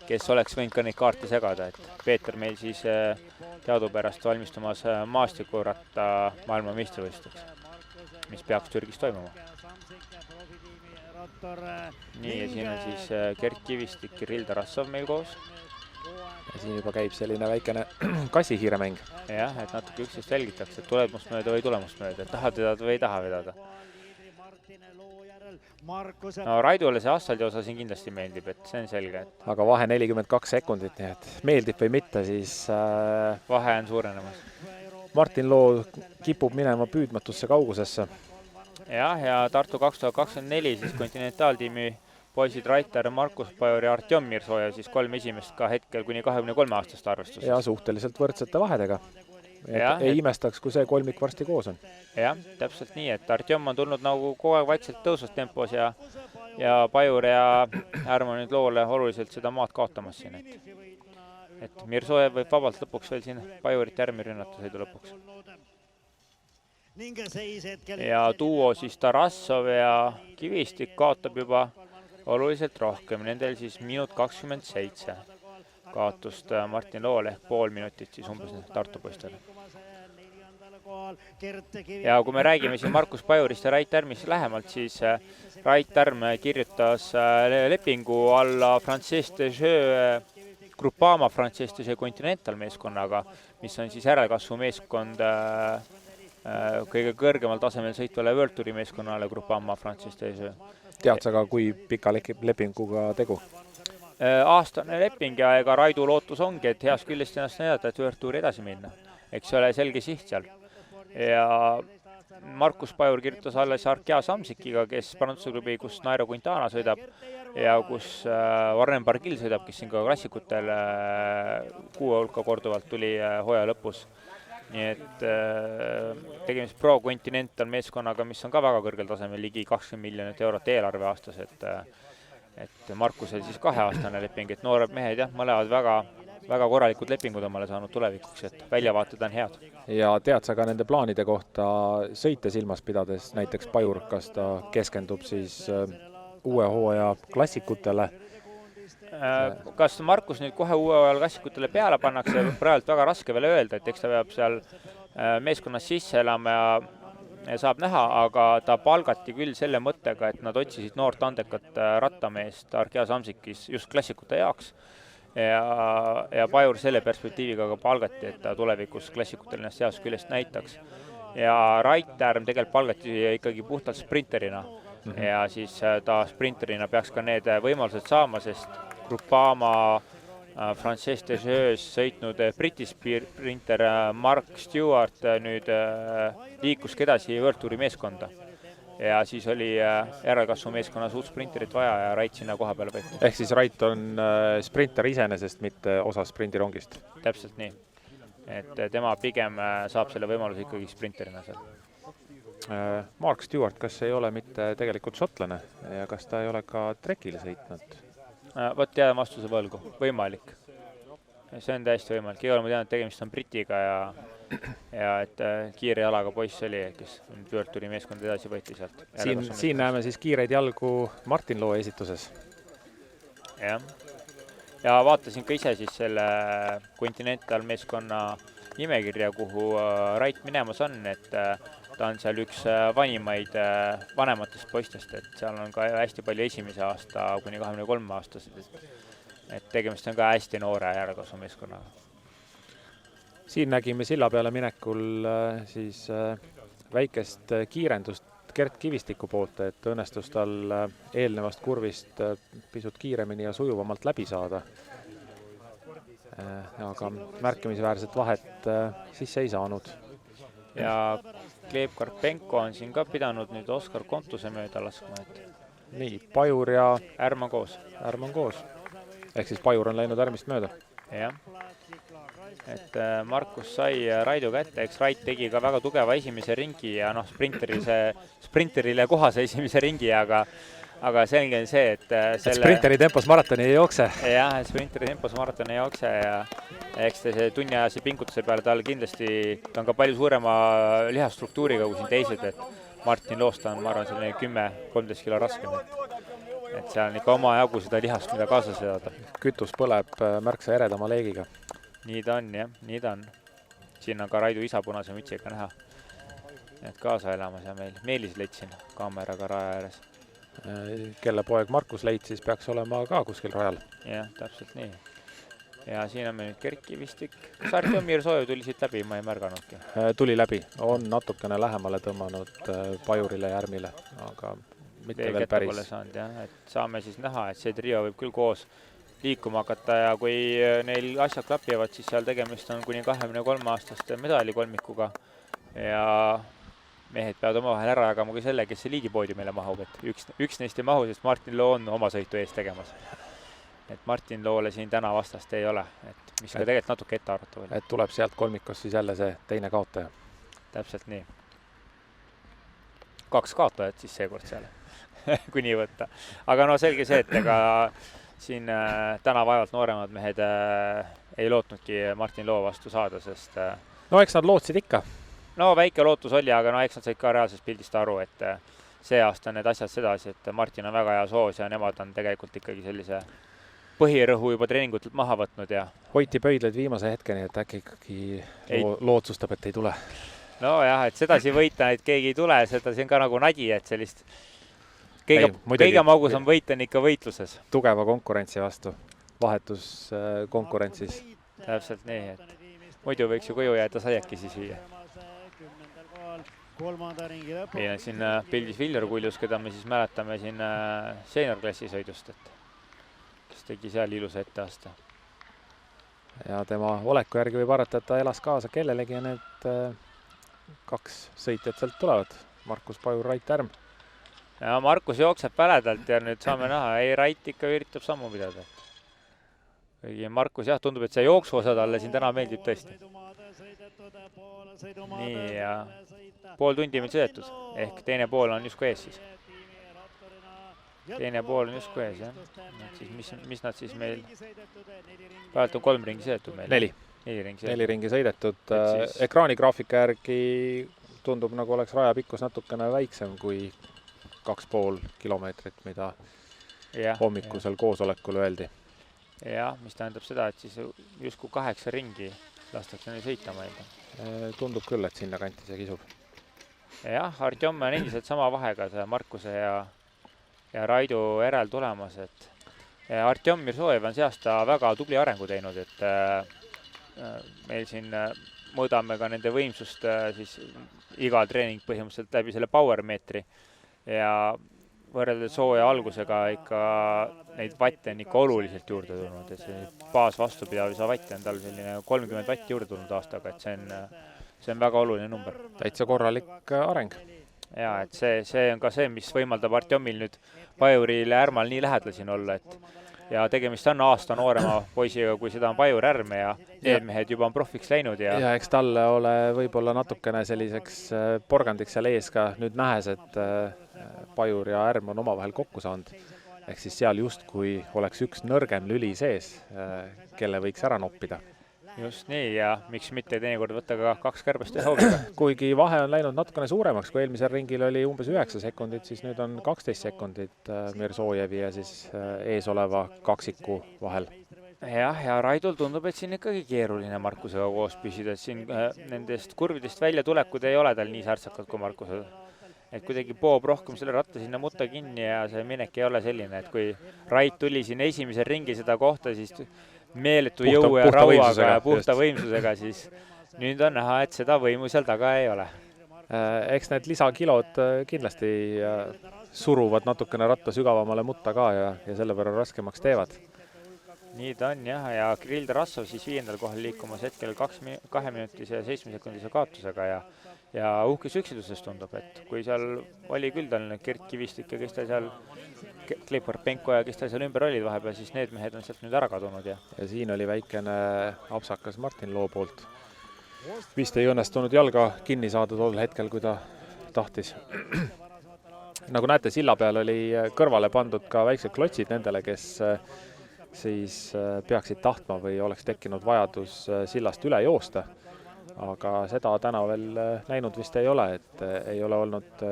S2: kes oleks võinud ka neid kaarte segada, et Peeter meil siis teadupärast valmistumas maastikuratta maailma meistrivõistluseks, mis peaks Türgis toimuma. Nii, ja siin on siis Gert Kivistik, Kirill Tarassov meil koos.
S3: Ja siin juba käib selline väikene kassihiiremäng.
S2: Jah, et natuke üksteist jälgitakse, et tuleb must mööda või ei tule must mööda, et tahad vedada või ei taha vedada. No Raidule see asfaldi osa siin kindlasti meeldib, et see on selge.
S3: Aga vahe 42 sekundit, nii et meeldib või mitte, siis
S2: vahe on suurenemas.
S3: Martin Loo kipub minema püüdmatusse kaugusesse.
S2: Ja Tartu 2024 siis kontinentaaltiimi poisid Raiter, Markus Pajur ja Artjom Mirsooja, siis 3 esimest ka hetkel kuni 23 aastast arvestusest.
S3: Ja suhteliselt võrdsete vahedega. Ei imestaks, kui see kolmik varsti koos on.
S2: Jah, täpselt nii, et Artjom on tulnud nagu kogu aeg vaikselt tõusvas tempos ja Pajur ja Ärma nüüd Loole oluliselt seda maad kaotamas siin. Et Mirsooja võib vabalt lõpuks veel siin Pajurit järmi rünnata sõidu lõpuks. Ja duo siis Tarassov ja Kivistik kaotab juba oluliselt rohkem. Nendel siis minut 27 kaotust Martin Loole ehk pool minutit siis umbes Tartu poistele. Ja kui me räägime siin Markus Pajurist ja Rait Ärmist lähemalt, siis Rait Ärm kirjutas lepingu alla Frances de Jeu, Groupama Frances de Jeu Continental meeskonnaga, mis on siis järelkasvu meeskond kõige kõrgemal tasemel sõitvale World Touri meeskonnale Groupama Frances de Jeu.
S3: Tead sa ka, kui pika lepinguga tegu?
S2: Aastane leping ja ega Raidu lootus ongi, et heas küljest ennast näidata, et World Touri edasi minna. Eks see ole selge siht seal. Ja Markus Pajur kirjutas alles Arkea Samsikiga, kes Prantsuse klubi, kus Nairo Quintana sõidab ja kus Warren Barguil sõidab, kes siin ka klassikutel kuue hulka korduvalt tuli hooaja lõpus. Nii et tegemist Pro Continental meeskonnaga, mis on ka väga kõrgel tasemel, ligi 20 miljonit eurot eelarve aastas, et Markusel siis 2-aastane leping, et noored mehed mõlevad väga korralikud lepingud omale saanud tulevikuks, et väljavaated on head.
S3: Ja tead sa ka nende plaanide kohta sõite silmas pidades, näiteks Pajur, kas ta keskendub siis uue hooaja klassikutele?
S2: Kas Markus nüüd kohe uue ajal klassikutele peale pannakse, praegu väga raske veel öelda, et eks ta peab seal meeskonnas sisse elama ja saab näha, aga ta palgati küll selle mõttega, et nad otsisid noort andekat rattameest Arkea Samsikis just klassikute jaoks ja Pajur selle perspektiiviga ka palgati, et ta tulevikus klassikutel ennast heas küljest näitaks. Ja Rait Ärm tegelikult palgati ikkagi puhtalt sprinterina ja siis ta sprinterina peaks ka need võimalused saama, sest Groupama Frances Dejeus sõitnud Briti sprinter Mark Stewart nüüd liikuski edasi World Touri meeskonda. Ja siis oli järelkasvu meeskonnas uut sprinterit vaja ja Rait sinna koha peale võeti.
S3: Ehk siis Rait on sprinter iseenesest, mitte osa sprindirongist.
S2: Täpselt nii. Et tema pigem saab selle võimaluse ikkagi sprinterina seal.
S3: Mark Stewart, kas ei ole mitte tegelikult šotlane ja kas ta ei ole ka trekile sõitnud?
S2: Võt jääda vastuse võlgu. Võimalik. See on täiesti võimalik. Igal ma tean, et tegemist on Britiga ja et kiire jalaga poiss oli, kes World Touri meeskond edasi võeti sealt.
S3: Siin näeme siis kiireid jalgu Martin Loo esituses.
S2: Jah. Ja vaatasin ka ise siis selle Continental meeskonna nimekirja, kuhu Rait minemas on, et ta on seal üks vanematest poistest, et seal on ka hästi palju esimese aasta kuni 23 aastased, et tegemist on ka hästi noore järelkasvu meeskonnaga.
S3: Siin nägime silla peale minekul siis väikest kiirendust Gert Kivistiku poolt, et õnnestus tal eelnevast kurvist pisut kiiremini ja sujuvamalt läbi saada. Aga märkimisväärset vahet sisse ei saanud.
S2: Ja Gleb Karpenko on siin ka pidanud nüüd Oskar Kontuse mööda laskma.
S3: Nii, Pajur ja
S2: Ärm on koos.
S3: Ehk siis Pajur on läinud Ärmist mööda.
S2: Jah. Et Markus sai Raidu kätte, eks Rait tegi ka väga tugeva esimese ringi ja sprinterile kohase esimese ringi, aga selge on see, et
S3: sprinteri tempos maratoni ei jookse.
S2: Jah, sprinteri tempos maratoni ei jookse ja eks see tunniajase pingutuse peale tal kindlasti ta on ka palju suurema lihastruktuuriga kui siin teised, et Martin Loost on, ma arvan, selline 10-13 kilo raskem. Et seal on ikka oma jagu seda lihast, mida kaasas vedada.
S3: Kütus põleb märksa eredama leegiga.
S2: Nii ta on, jah, nii ta on. Siin on ka Raidu isa punase mütsiga näha. Et kaasa elamas ja meil Meelis Leit siin kaameraga raja ääres.
S3: Kelle poeg Markus Leit siis peaks olema ka kuskil rajal.
S2: Jah, täpselt nii. Ja siin on meil nüüd Gert Kivistik. Kas Artjomir Sojev tuli siit läbi, ma ei märganudki.
S3: Tuli läbi, on natukene lähemale tõmmanud Pajurile ja Ärmile, aga mitte veel päris.
S2: Saanud, jah. Et saame siis näha, et see trio võib küll koos liikuma hakata ja kui neil asjad klapivad, siis seal tegemist on kuni 23-aastaste medalikolmikuga ja mehed peavad omavahel ära jagama ka selle, kes see liigipoodiumile mahub, et üks neist ei mahu, sest Martin Loo on oma sõitu ees tegemas. Et Martin Loole siin täna vastast ei ole, et mis ka tegelikult natuke ette arvata veel.
S3: Et tuleb sealt kolmikust siis jälle see teine kaotaja.
S2: Täpselt nii. 2 kaotajat siis seekord seal, kui nii võtta. Aga no selge see, et ega siin täna vaevalt nooremad mehed ei lootnudki Martin Loo vastu saada, sest
S3: no eks nad lootsid ikka.
S2: No väike lootus oli, aga no eks nad said ka reaalsest pildist aru, et see aasta on need asjad sedasi, et Martin on väga hea soos ja nemad on tegelikult ikkagi sellise põhirõhu juba treeningutelt maha võtnud ja
S3: hoiti pöidleid viimase hetkeni, et äkki ikkagi lootsustab, et ei tule.
S2: No jah, et sedasi võita, et keegi ei tule, seda siin ka nagu nadi, et sellist kõige magus on võit on ikka võitluses.
S3: Tugeva konkurentsi vastu, vahetus konkurentsis.
S2: Täpselt nii, et muidu võiks ju koju jääda saiakesi süüa. Meil on siin pildis Viljar Kuljus, keda me siis mäletame siin seniorklassi sõidust, et kes tegi seal ilusa etteaste.
S3: Ja tema oleku järgi võib arvata, et ta elas kaasa kellelegi ja need 2 sõitjad sealt tulevad. Markus Pajur, Rait Ärm.
S2: Ja Markus jookseb päledalt ja nüüd saame näha, ei Rait ikka üritab sammu pidada. Markus jah, tundub, et see jooksuosa talle siin täna meeldib tõesti. Nii ja pool tundi meil sõidetud, ehk teine pool on justkui ees siis. Teine pool on justkui ees, jah. Siis, mis nad siis meil, praegu on 3 ringi sõidetud meil.
S3: 4 ringi sõidetud. Ekraanigraafika järgi tundub, nagu oleks raja pikkus natukene väiksem kui 2,5 kilomeetrit, mida hommikusel koosolekul öeldi.
S2: Jah, mis tähendab seda, et siis justkui 8 ringi lastakse neil sõita mõelda.
S3: Tundub küll, et sinna kanti see kisub.
S2: Jah, Artjom on endiselt sama vahega Markuse ja Raidu järel tulemas, et Artjom Mirsojev on see aasta väga tubli arengu teinud, et meil siin mõõdame ka nende võimsust siis iga treening põhimõtteliselt läbi selle power meetri ja võrreldes sooja algusega ikka neid vatte on ikka oluliselt juurde tulnud, et see baas vastupidavuse vatte on tal selline 30 vatti juurde tulnud aastaga, et see on väga oluline number.
S3: Täitsa korralik areng.
S2: Ja, et see on ka see, mis võimaldab Artjomil nüüd Pajurile Ärmal nii lähedal siin olla, et ja tegemist on aasta noorema poisiga, kui seda on Pajur Ärm ja need mehed juba on profiks läinud.
S3: Ja eks talle ole võib-olla natukene selliseks porgandiks seal ees ka nüüd nähes, et Pajur ja Ärm on omavahel kokku saanud. Ehk siis seal just kui oleks üks nõrgem lüli sees, kelle võiks ära noppida.
S2: Just nii ja miks mitte teinekord võtta ka 2 kärbest ja hoogiga.
S3: Kuigi vahe on läinud natukene suuremaks, kui eelmisel ringil oli umbes 9 sekundit, siis nüüd on 12 sekundit Mirzojevi ja siis ees oleva kaksiku vahel.
S2: Jah, ja Raidul tundub, et siin ikkagi keeruline Markusega koos püsida, et siin nendest kurvidest välja tulekud ei ole tal nii särtsakad kui Markusel. Et kuidagi poob rohkem selle ratta sinna mutta kinni ja see minek ei ole selline, et kui Rait tuli siin esimesel ringi seda kohta, siis meeletu jõu ja rauaga ja puhta võimsusega, siis nüüd on näha, et seda võimu seal taga ei ole.
S3: Eks need lisakilod kindlasti suruvad natukene ratta sügavamale mutta ka ja selle võrra raskemaks teevad.
S2: Nii ta on jah, ja Kirill Tarassov siis 5. kohal liikumas hetkel 2 minutise ja 7 sekundise kaotusega ja uhkes üksituses tundub, et kui seal oli küll tal Gert Kivistik ja kes ta seal Kleipar Penko ja kes ta seal ümber olid vahepeal, siis need mehed on sealt nüüd ära kadunud. Ja
S3: siin oli väikene apsakas Martin Loo poolt. Vist ei õnnestunud jalga kinni saada tol hetkel, kui ta tahtis. Nagu näete, silla peal oli kõrvale pandud ka väiksed klotsid nendele, kes siis peaksid tahtma või oleks tekkinud vajadus sillast üle joosta. Aga seda täna veel näinud vist ei ole, et ei ole olnud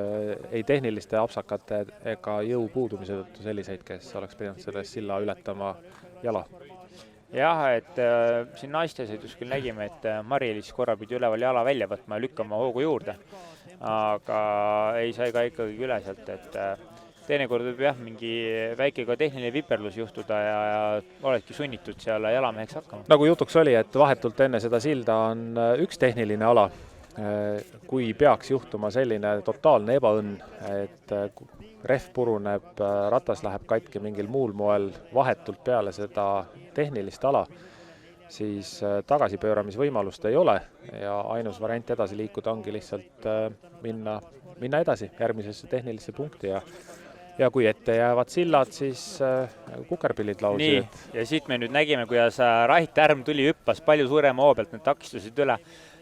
S3: ei tehniliste apsakate ega jõu puudumise tõttu selliseid, kes oleks pidanud selle silla ületama jala.
S2: Jah, et siin naistesõidus küll nägime, et Mari-Elis korra pidi üleval jala välja võtma ja lükkama hoogu juurde, aga ei sai ka ikkagi üle sealt, et teinekord võib jah mingi väike ka tehniline viperlus juhtuda ja oledki sunnitud seal jalameheks hakkama.
S3: Nagu jutuks oli, et vahetult enne seda silda on üks tehniline ala. Kui peaks juhtuma selline totaalne ebaõnn, et rehv puruneb, ratas läheb katki mingil muul moel vahetult peale seda tehnilist ala, siis tagasipööramisvõimalust ei ole ja ainus variant edasi liikuda ongi lihtsalt minna edasi järgmisesse tehnilisse punkti ja kui ette jäävad sillad, siis kukerpillid lausi.
S2: Nii, ja siit me nüüd nägime, kuidas Rait Ärm tuli hüppas palju suurema hoo pealt, need takistusid üle.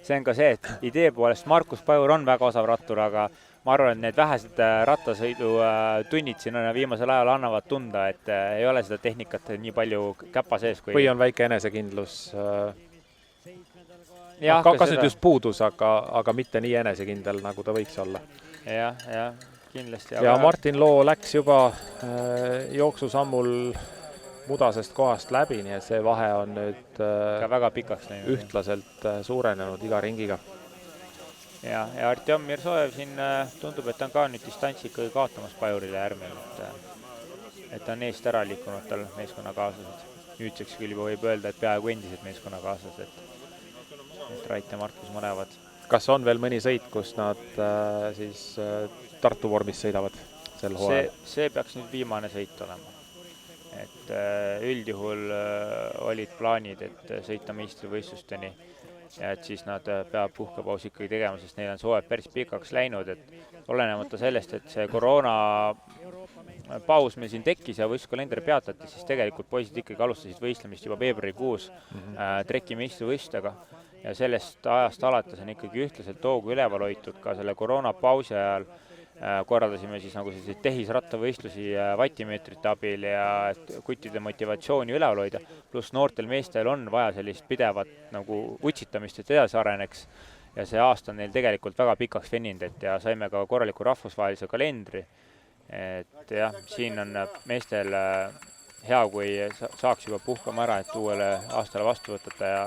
S2: See on ka see, et idee poolest Markus Pajur on väga osav rattur, aga ma arvan, et need vähesed rattasõidu tunnid siin viimasel ajal annavad tunda, et ei ole seda tehnikat nii palju käpa sees.
S3: Või on väike enesekindlus. Kas nüüd just puudus, aga mitte nii enesekindel, nagu ta võiks olla.
S2: Jah. Kindlasti.
S3: Ja Martin Loo läks juba jooksusammul mudasest kohast läbi, nii et see vahe on nüüd
S2: väga pikaks läinud.
S3: Ühtlaselt suurenenud iga ringiga.
S2: Ja Artjom Mirzojev siin tundub, et ta on ka nüüd distantsi ikkagi kaotamas Pajurile Ärmel, et ta on eest ära liikunud tal meeskonnakaaslased. Nüüdseks küll juba võib öelda, et peaaegu endised meeskonnakaaslased, et Rait ja Markus mõnevad. Kas on veel mõni sõit, kus nad siis Tartu vormis sõidavad sel hooajal? See peaks nüüd viimane sõit olema. Et üldjuhul olid plaanid, et sõita meistrivõistlusteni ja et siis nad peab puhkepaus ikkagi tegema, sest neil on sooed päris pikaks läinud, et olenemata sellest, et see koroona paus meil siin tekkis ja võistluskalender peatati, siis tegelikult poisid ikkagi alustasid võistlemist juba veebruarikuus trekki meistrivõistlustega ja sellest ajast alates on ikkagi ühtlaselt hoogu üleval hoitud ka selle koroona pausi ajal. Korraldasime siis nagu selliseid tehisrattavõistlusi vatimeetrite abil ja kuttide motivatsiooni üleval hoida, pluss noortel meestel on vaja sellist pidevat nagu utsitamist, et edasi areneks ja see aasta on neil tegelikult väga pikaks veninud ja saime ka korraliku rahvusvahelise kalendri, et jah, siin on meestel hea, kui saaks juba puhkama ära, et uuele aastale vastu võtata ja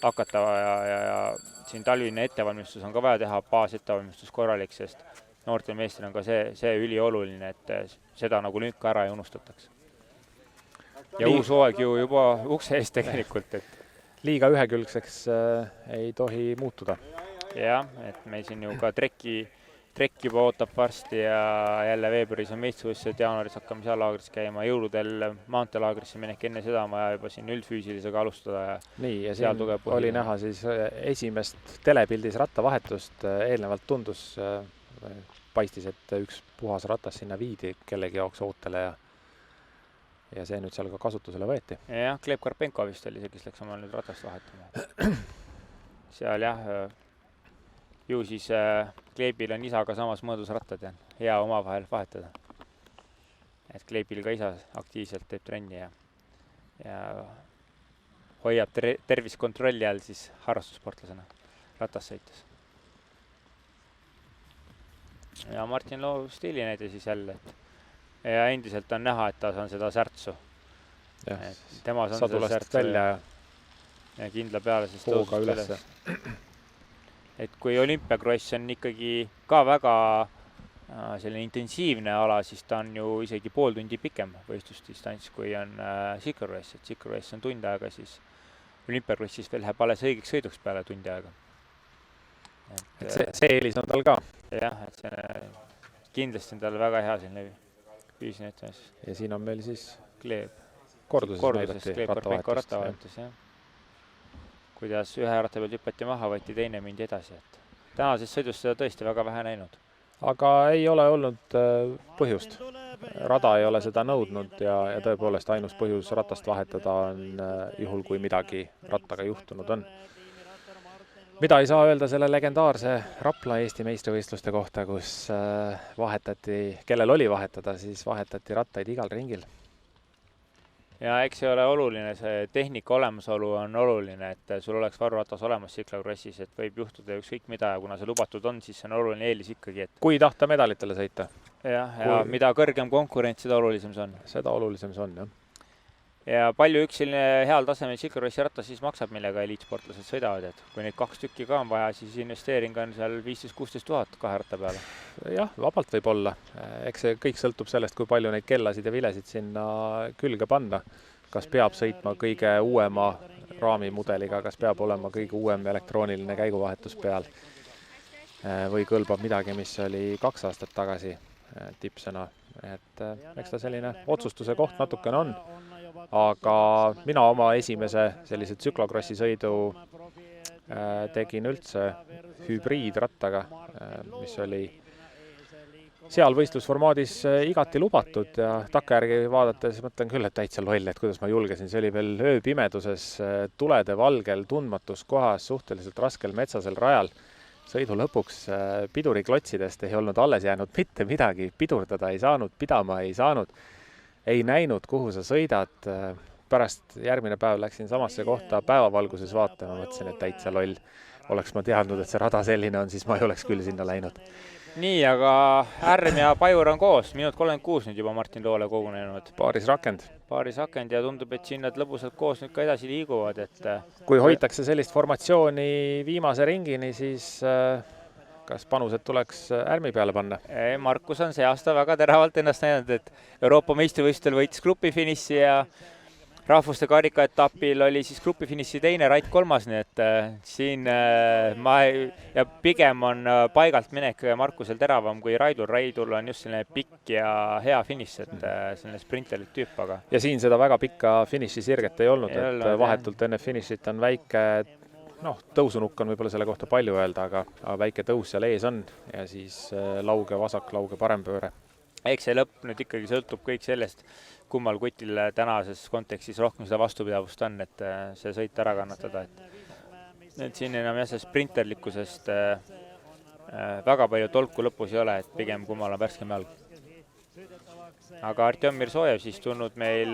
S2: hakata ja siin talvine ettevalmistus on ka vaja teha baasettevalmistus korralik, sest noortel meestel on ka see ülioluline, et seda nagu nüüd ka ära ei unustataks. Ja uus hooaeg ju juba ukse eest tegelikult, et
S3: liiga ühekülgseks ei tohi muutuda.
S2: Jah, et meil siin ju ka trekki trekk juba ootab varsti ja jälle veebruaris on meistrivõistlused, jaanuaris hakkame seal laagris käima, jõuludel maanteelaagrisse minek enne seda on vaja juba siin üldfüüsilisega alustada.
S3: Nii, ja siin oli näha siis esimest telepildis rattavahetust. Eelnevalt tundus, paistis, et üks puhas ratas sinna viidi kellegi jaoks ootele ja see nüüd seal ka kasutusele võeti.
S2: Jah, Gleb Karpenko vist oli see, kes läks oma nüüd ratast vahetama. Seal jah, ju siis Glebil on isaga samas mõõdus rattad ja hea omavahel vahetada. Et Glebil ka isa aktiivselt teeb trenni ja hoiab tervist kontrolli all siis harrastussportlasena ratas sõites. Ja Martin Loo stiili näide siis jälle, ja endiselt on näha, et ta on seda särtsu. Temas on seda särtsu ja kindla peale siis tõusust üles. Et kui olümpiakross on ikkagi ka väga selline intensiivne ala, siis ta on ju isegi pool tundi pikem võistlusdistants, kui on tsiklorass. Et tsiklorass on tund aega, siis olümpiakrossis veel läheb alles õigeks sõiduks peale tundi aega.
S3: Et see eelis on tal ka.
S2: Jah, et see kindlasti on tal väga hea selline füüsiline ettemäs.
S3: Ja siin on meil siis
S2: Gleb.
S3: Korduses
S2: Gleb Karpenko rattavahetus. Kuidas ühe ratta peal hüppati maha, võeti teine mindi edasi. Et tänases sõidus seda tõesti väga vähe näinud.
S3: Aga ei ole olnud põhjust. Rada ei ole seda nõudnud ja tõepoolest ainus põhjus ratast vahetada on juhul, kui midagi rattaga juhtunud on. Mida ei saa öelda selle legendaarse Rapla Eesti meistrivõistluste kohta, kus vahetati, kellel oli vahetada, siis vahetati rattaid igal ringil.
S2: Ja eks see ole oluline, see tehnika olemasolu on oluline, et sul oleks varuratas olemas tsiklokrossis, et võib juhtuda ükskõik mida ja kuna see lubatud on, siis see on oluline eelis ikkagi. Et
S3: kui tahta medalitele sõita.
S2: Ja mida kõrgem konkurents, seda olulisem see on.
S3: Seda olulisem see on, jah.
S2: Ja palju üks selline heal tasemel tsiklokrossi ratas siis maksab, millega eliitsportlased sõidavad, et kui neid 2 tükki ka on vaja, siis investeering on seal 15-16 000 kahe ratta peale.
S3: Jah, vabalt võib olla. Eks see kõik sõltub sellest, kui palju neid kellasid ja vilesid sinna külge panna. Kas peab sõitma kõige uuema raamimudeliga, kas peab olema kõige uuem elektrooniline käiguvahetus peal või kõlbab midagi, mis oli 2 aastat tagasi tipsena. Et eks ta selline otsustuse koht natukene on. Aga mina oma esimese sellise tsüklokrossi sõidu tegin üldse hübriidrattaga, mis oli seal võistlusformaadis igati lubatud ja takkajärgi vaadates mõtlen küll, et täitsa loll, et kuidas ma julgesin. See oli veel ööpimeduses, tulede valgel, tundmatus kohas, suhteliselt raskel metsasel rajal. Sõidu lõpuks piduriklotsidest ei olnud alles jäänud mitte midagi, pidurdada ei saanud, pidama ei saanud. Ei näinud, kuhu sa sõidad. Pärast järgmine päev läksin samasse kohta päevavalguses vaatama, mõtlesin, et täitsa loll. Oleks ma teadnud, et see rada selline on, siis ma ei oleks küll sinna läinud.
S2: Nii, aga Ärm ja Pajur on koos. Minut 36 nüüd juba Martin Loole kogunenud.
S3: Paaris rakend
S2: ja tundub, et siin nad lõbusalt koos nüüd ka edasi liiguvad. Et
S3: kui hoitakse sellist formatsiooni viimase ringini, siis kas panused tuleks Ärmi peale panna?
S2: Markus on see aasta väga teravalt ennast näidanud, et Euroopa meistrivõistlustel võitis grupifinissi ja rahvuste karikaetapil oli siis grupifinissi teine, Rait 3. Nii et siin ja pigem on paigalt minek Markusel teravam kui Raidul. Raidul on just selline pikk ja hea finiss, et selline sprinterlik tüüp. Aga
S3: ja siin seda väga pikka finiši sirget ei olnud, et vahetult enne finišit on väike tõusunukk on võib-olla selle kohta palju öelda, aga väike tõus seal ees on ja siis lauge vasak, lauge parempööre.
S2: Eks see lõpp nüüd ikkagi sõltub kõik sellest, kummal kutil tänases kontekstis rohkem seda vastupidavust on, et see sõit ära kannatada. Et siin enam jah, see sprinterlikkusest väga palju tolku lõpus ei ole, et pigem kummal on värske jalg. Aga Artjom Mirsojev siis tulnud meil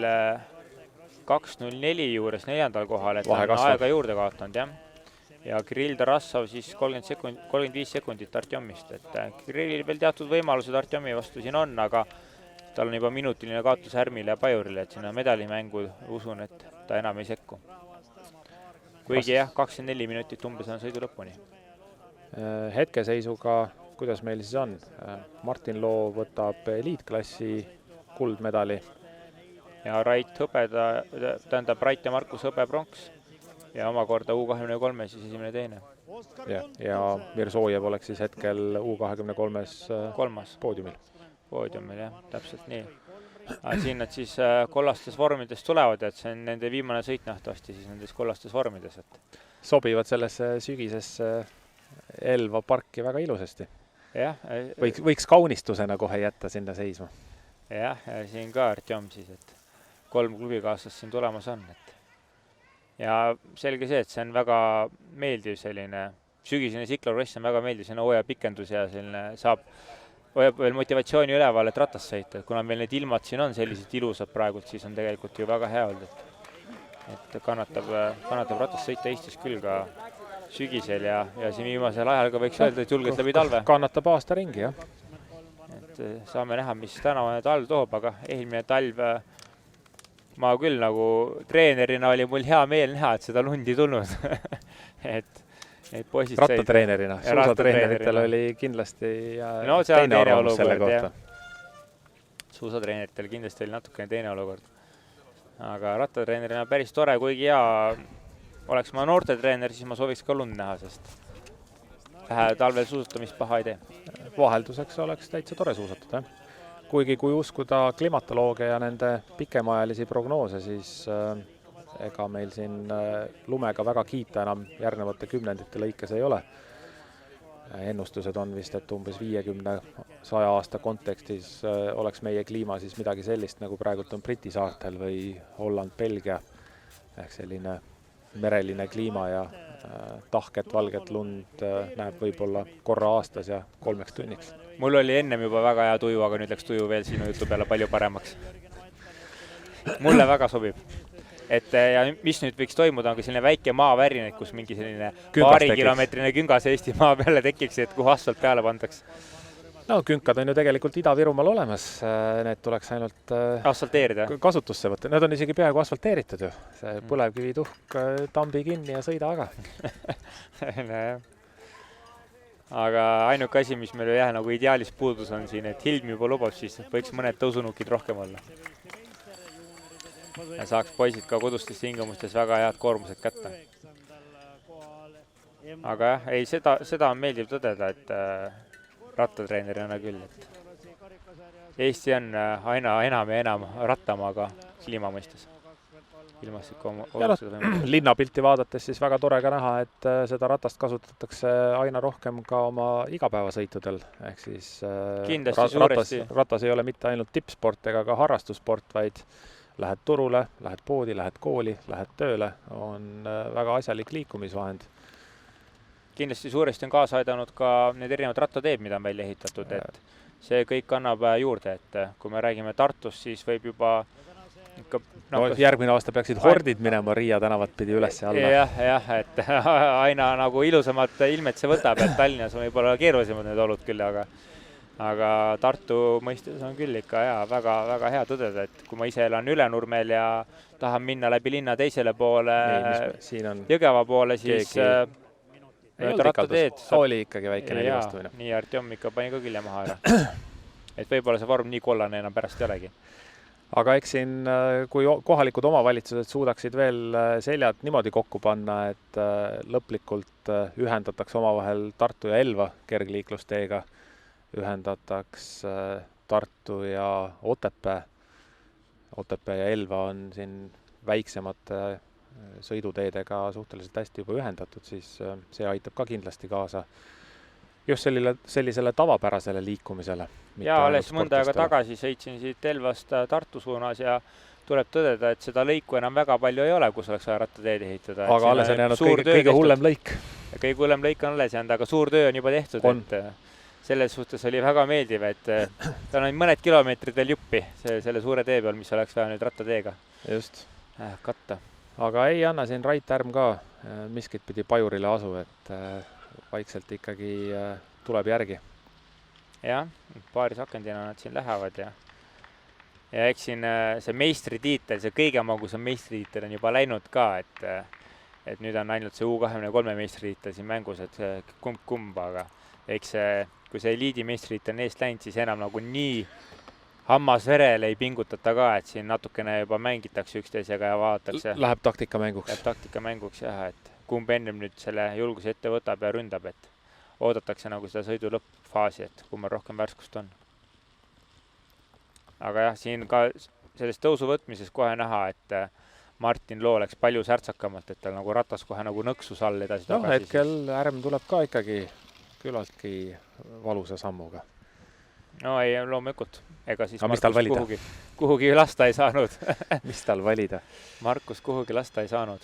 S2: 2.04 juures 4. kohal, et on aega juurde kaotanud, jah. Ja Kirill Tarassov siis 35 sekundit Artjomist, et Kirillil veel teatud võimalused Artjomi vastu siin on, aga tal on juba minutiline kaotus Ärmile ja Pajurile, et sinna medalimängu usun, et ta enam ei sekku. Kuigi jah, 24 minutit umbes on sõidu lõpuni.
S3: Hetkeseisuga, kuidas meil siis on? Martin Loo võtab eliitklassi kuldmedali.
S2: Ja Rait ja Markus hõbe pronks. ja omakorda U23 siis esimene teine.
S3: Ja Mirzojev oleks siis hetkel U23-s
S2: kolmas
S3: poodiumil.
S2: Poodiumil, jah, täpselt nii. Aga siin nad siis kollastes vormides tulevad, et see on nende viimane sõit nähtavasti siis nendes kollastes vormides. Et
S3: sobivad sellesse sügisesse Elva parki väga ilusasti.
S2: jah,
S3: võiks kaunistusena kohe jätta sinna seisma.
S2: Jah, ja siin ka Artjom siis, et 3 klubikaaslast siin tulemas on. Et ja selge see, et see on väga meeldiv selline, sügisene Cycloress on väga meeldiv, selline hooaja pikendus ja selline hoiab veel motivatsiooni üleval, et ratast sõita. Kuna meil need ilmad siin on sellised ilusad praegult, siis on tegelikult ju väga hea olnud, et kannatab ratast sõita Eestis küll ka sügisel ja siin viimasel ajal ka võiks öelda, et julgelt läbi talve.
S3: Kannatab aasta ringi, jah.
S2: Et saame näha, mis tänavane talv toob, aga eelmine talv ma küll nagu treenerina oli mul hea meel näha, et seda lund ei tulnud. et poisid
S3: rattatreenerina, suusatreeneritel oli kindlasti teine arvamus selle kohta.
S2: Suusatreeneritel kindlasti oli natukene teine olukord. Aga rattatreenerina päris tore, kuigi hea oleks ma noortetreener, siis ma sooviks ka lund näha, sest talvel suusatamist paha ei tee.
S3: Vahelduseks oleks täitsa tore suusatada. Kuigi kui uskuda klimatoloogia ja nende pikemaajalisi prognoose, siis ega meil siin lumega väga kiita enam järgnevate kümnendite lõikes ei ole. Ennustused on vist, et umbes 50-100 aasta kontekstis oleks meie kliima siis midagi sellist, nagu praegult on Briti saartel või Holland, Belgia. Ehk selline mereline kliima ja tahket valget lund näeb võib-olla korra aastas ja 3 tunniks.
S2: Mul oli ennem juba väga hea tuju, aga nüüd läks tuju veel sinu jutu peale palju paremaks. Mulle väga sobib. Et ja mis nüüd võiks toimuda, on ka selline väike maavärin, kus mingi selline paarikilomeetrine küngas Eesti maa peale tekiks, et kuhu asfalt peale pandaks.
S3: No künkad on ju tegelikult Ida-Virumaal olemas, need tuleks ainult
S2: asfalteerida.
S3: Kasutusse võtta. Need on isegi peaaegu asfalteeritud ju. See põlevkivi tuhk tambi kinni ja sõida aga.
S2: Aga ainuke asi, mis meil jah, nagu ideaalis puudus on siin, et Hilm juba lubab, siis võiks mõned tõusunukid rohkem olla. Ja saaks poisid ka kodustes tingimustes väga head koormused kätte. Aga jah, ei, seda on meeldiv tõdeda, et rattatreenerina küll. Et Eesti on aina enam ja enam rattamaaga kliima mõistes.
S3: Linnapilti vaadates siis väga tore ka näha, et seda ratast kasutatakse aina rohkem ka oma igapäevasõitudel. Ehk siis ratas ei ole mitte ainult tippsport ega ka harrastussport, vaid lähed turule, lähed poodi, lähed kooli, lähed tööle, on väga asjalik liikumisvahend.
S2: Kindlasti suuresti on kaasa aidanud ka need erinevad rattateed, mida on välja ehitatud, et see kõik annab juurde, et kui me räägime Tartust, siis võib juba
S3: järgmine aasta peaksid hordid minema Riia tänavat pidi üles ja alla.
S2: Jah, et aina nagu ilusamat ilmet see võtab, et Tallinnas on võib-olla keerulisemad need olud küll, aga Tartu mõistes on küll ikka väga hea tõdeda, et kui ma ise elan Ülenurmel ja tahan minna läbi linna teisele poole, Jõgeva poole, siis rattateed.
S3: Oli ikkagi väikene libastumine.
S2: Nii Artjom ikka pani ka külje maha ära. Et võib-olla see vorm nii kollane enam pärast ei olegi.
S3: Aga eks siin, kui kohalikud omavalitsused suudaksid veel seljad niimoodi kokku panna, et lõplikult ühendatakse omavahel Tartu ja Elva kergliiklusteega, ühendataks Tartu ja Otepää. Otepää ja Elva on siin väiksemate sõiduteedega suhteliselt hästi juba ühendatud, siis see aitab ka kindlasti kaasa just sellisele tavapärasele liikumisele.
S2: Ja alles mõnda aega tagasi sõitsin siit Elvast Tartu suunas ja tuleb tõdeda, et seda lõiku enam väga palju ei ole, kus oleks vaja rattateed ehitada.
S3: Aga alles on jäänud kõige hullem lõik.
S2: Kõige hullem lõik on alles jäänud, aga suur töö on juba tehtud. Et selles suhtes oli väga meeldiv, et tal on mõned kilomeetrid veel juppi selle suure tee peal, mis oleks vaja nüüd rattateega katta.
S3: Aga ei anna siin Rait Härm ka miskit pidi Pajurile asu, et vaikselt ikkagi tuleb järgi.
S2: Jah, paaris akendina nad siin lähevad ja eks siin see meistritiitel, see kõige magusam meistritiitel on juba läinud ka, et nüüd on ainult see U23 meistritiitel siin mängus, et kumb, aga eks kui see eliidi meistritiitel on eest läinud, siis enam nagu nii hammasverel ei pingutata ka, et siin natukene juba mängitakse üksteisega ja vaadatakse.
S3: Läheb taktikamänguks.
S2: Läheb taktikamänguks jah, et kumb ennem nüüd selle julguse ette võtab ja ründab, et oodatakse nagu seda sõidu lõppfaasi, et kummal rohkem värskust on. Aga jah, siin ka sellest tõusu võtmises kohe näha, et Martin Loo läks palju särtsakamalt, et tal nagu ratas kohe nagu nõksus all edasi
S3: no,
S2: tagasi.
S3: Hetkel Ärm tuleb ka ikkagi küllaltki valusa sammuga.
S2: No ei, loomulikult. Ega siis
S3: Markus
S2: kuhugi lasta ei saanud.
S3: Mis tal valida?
S2: Markus kuhugi lasta ei saanud.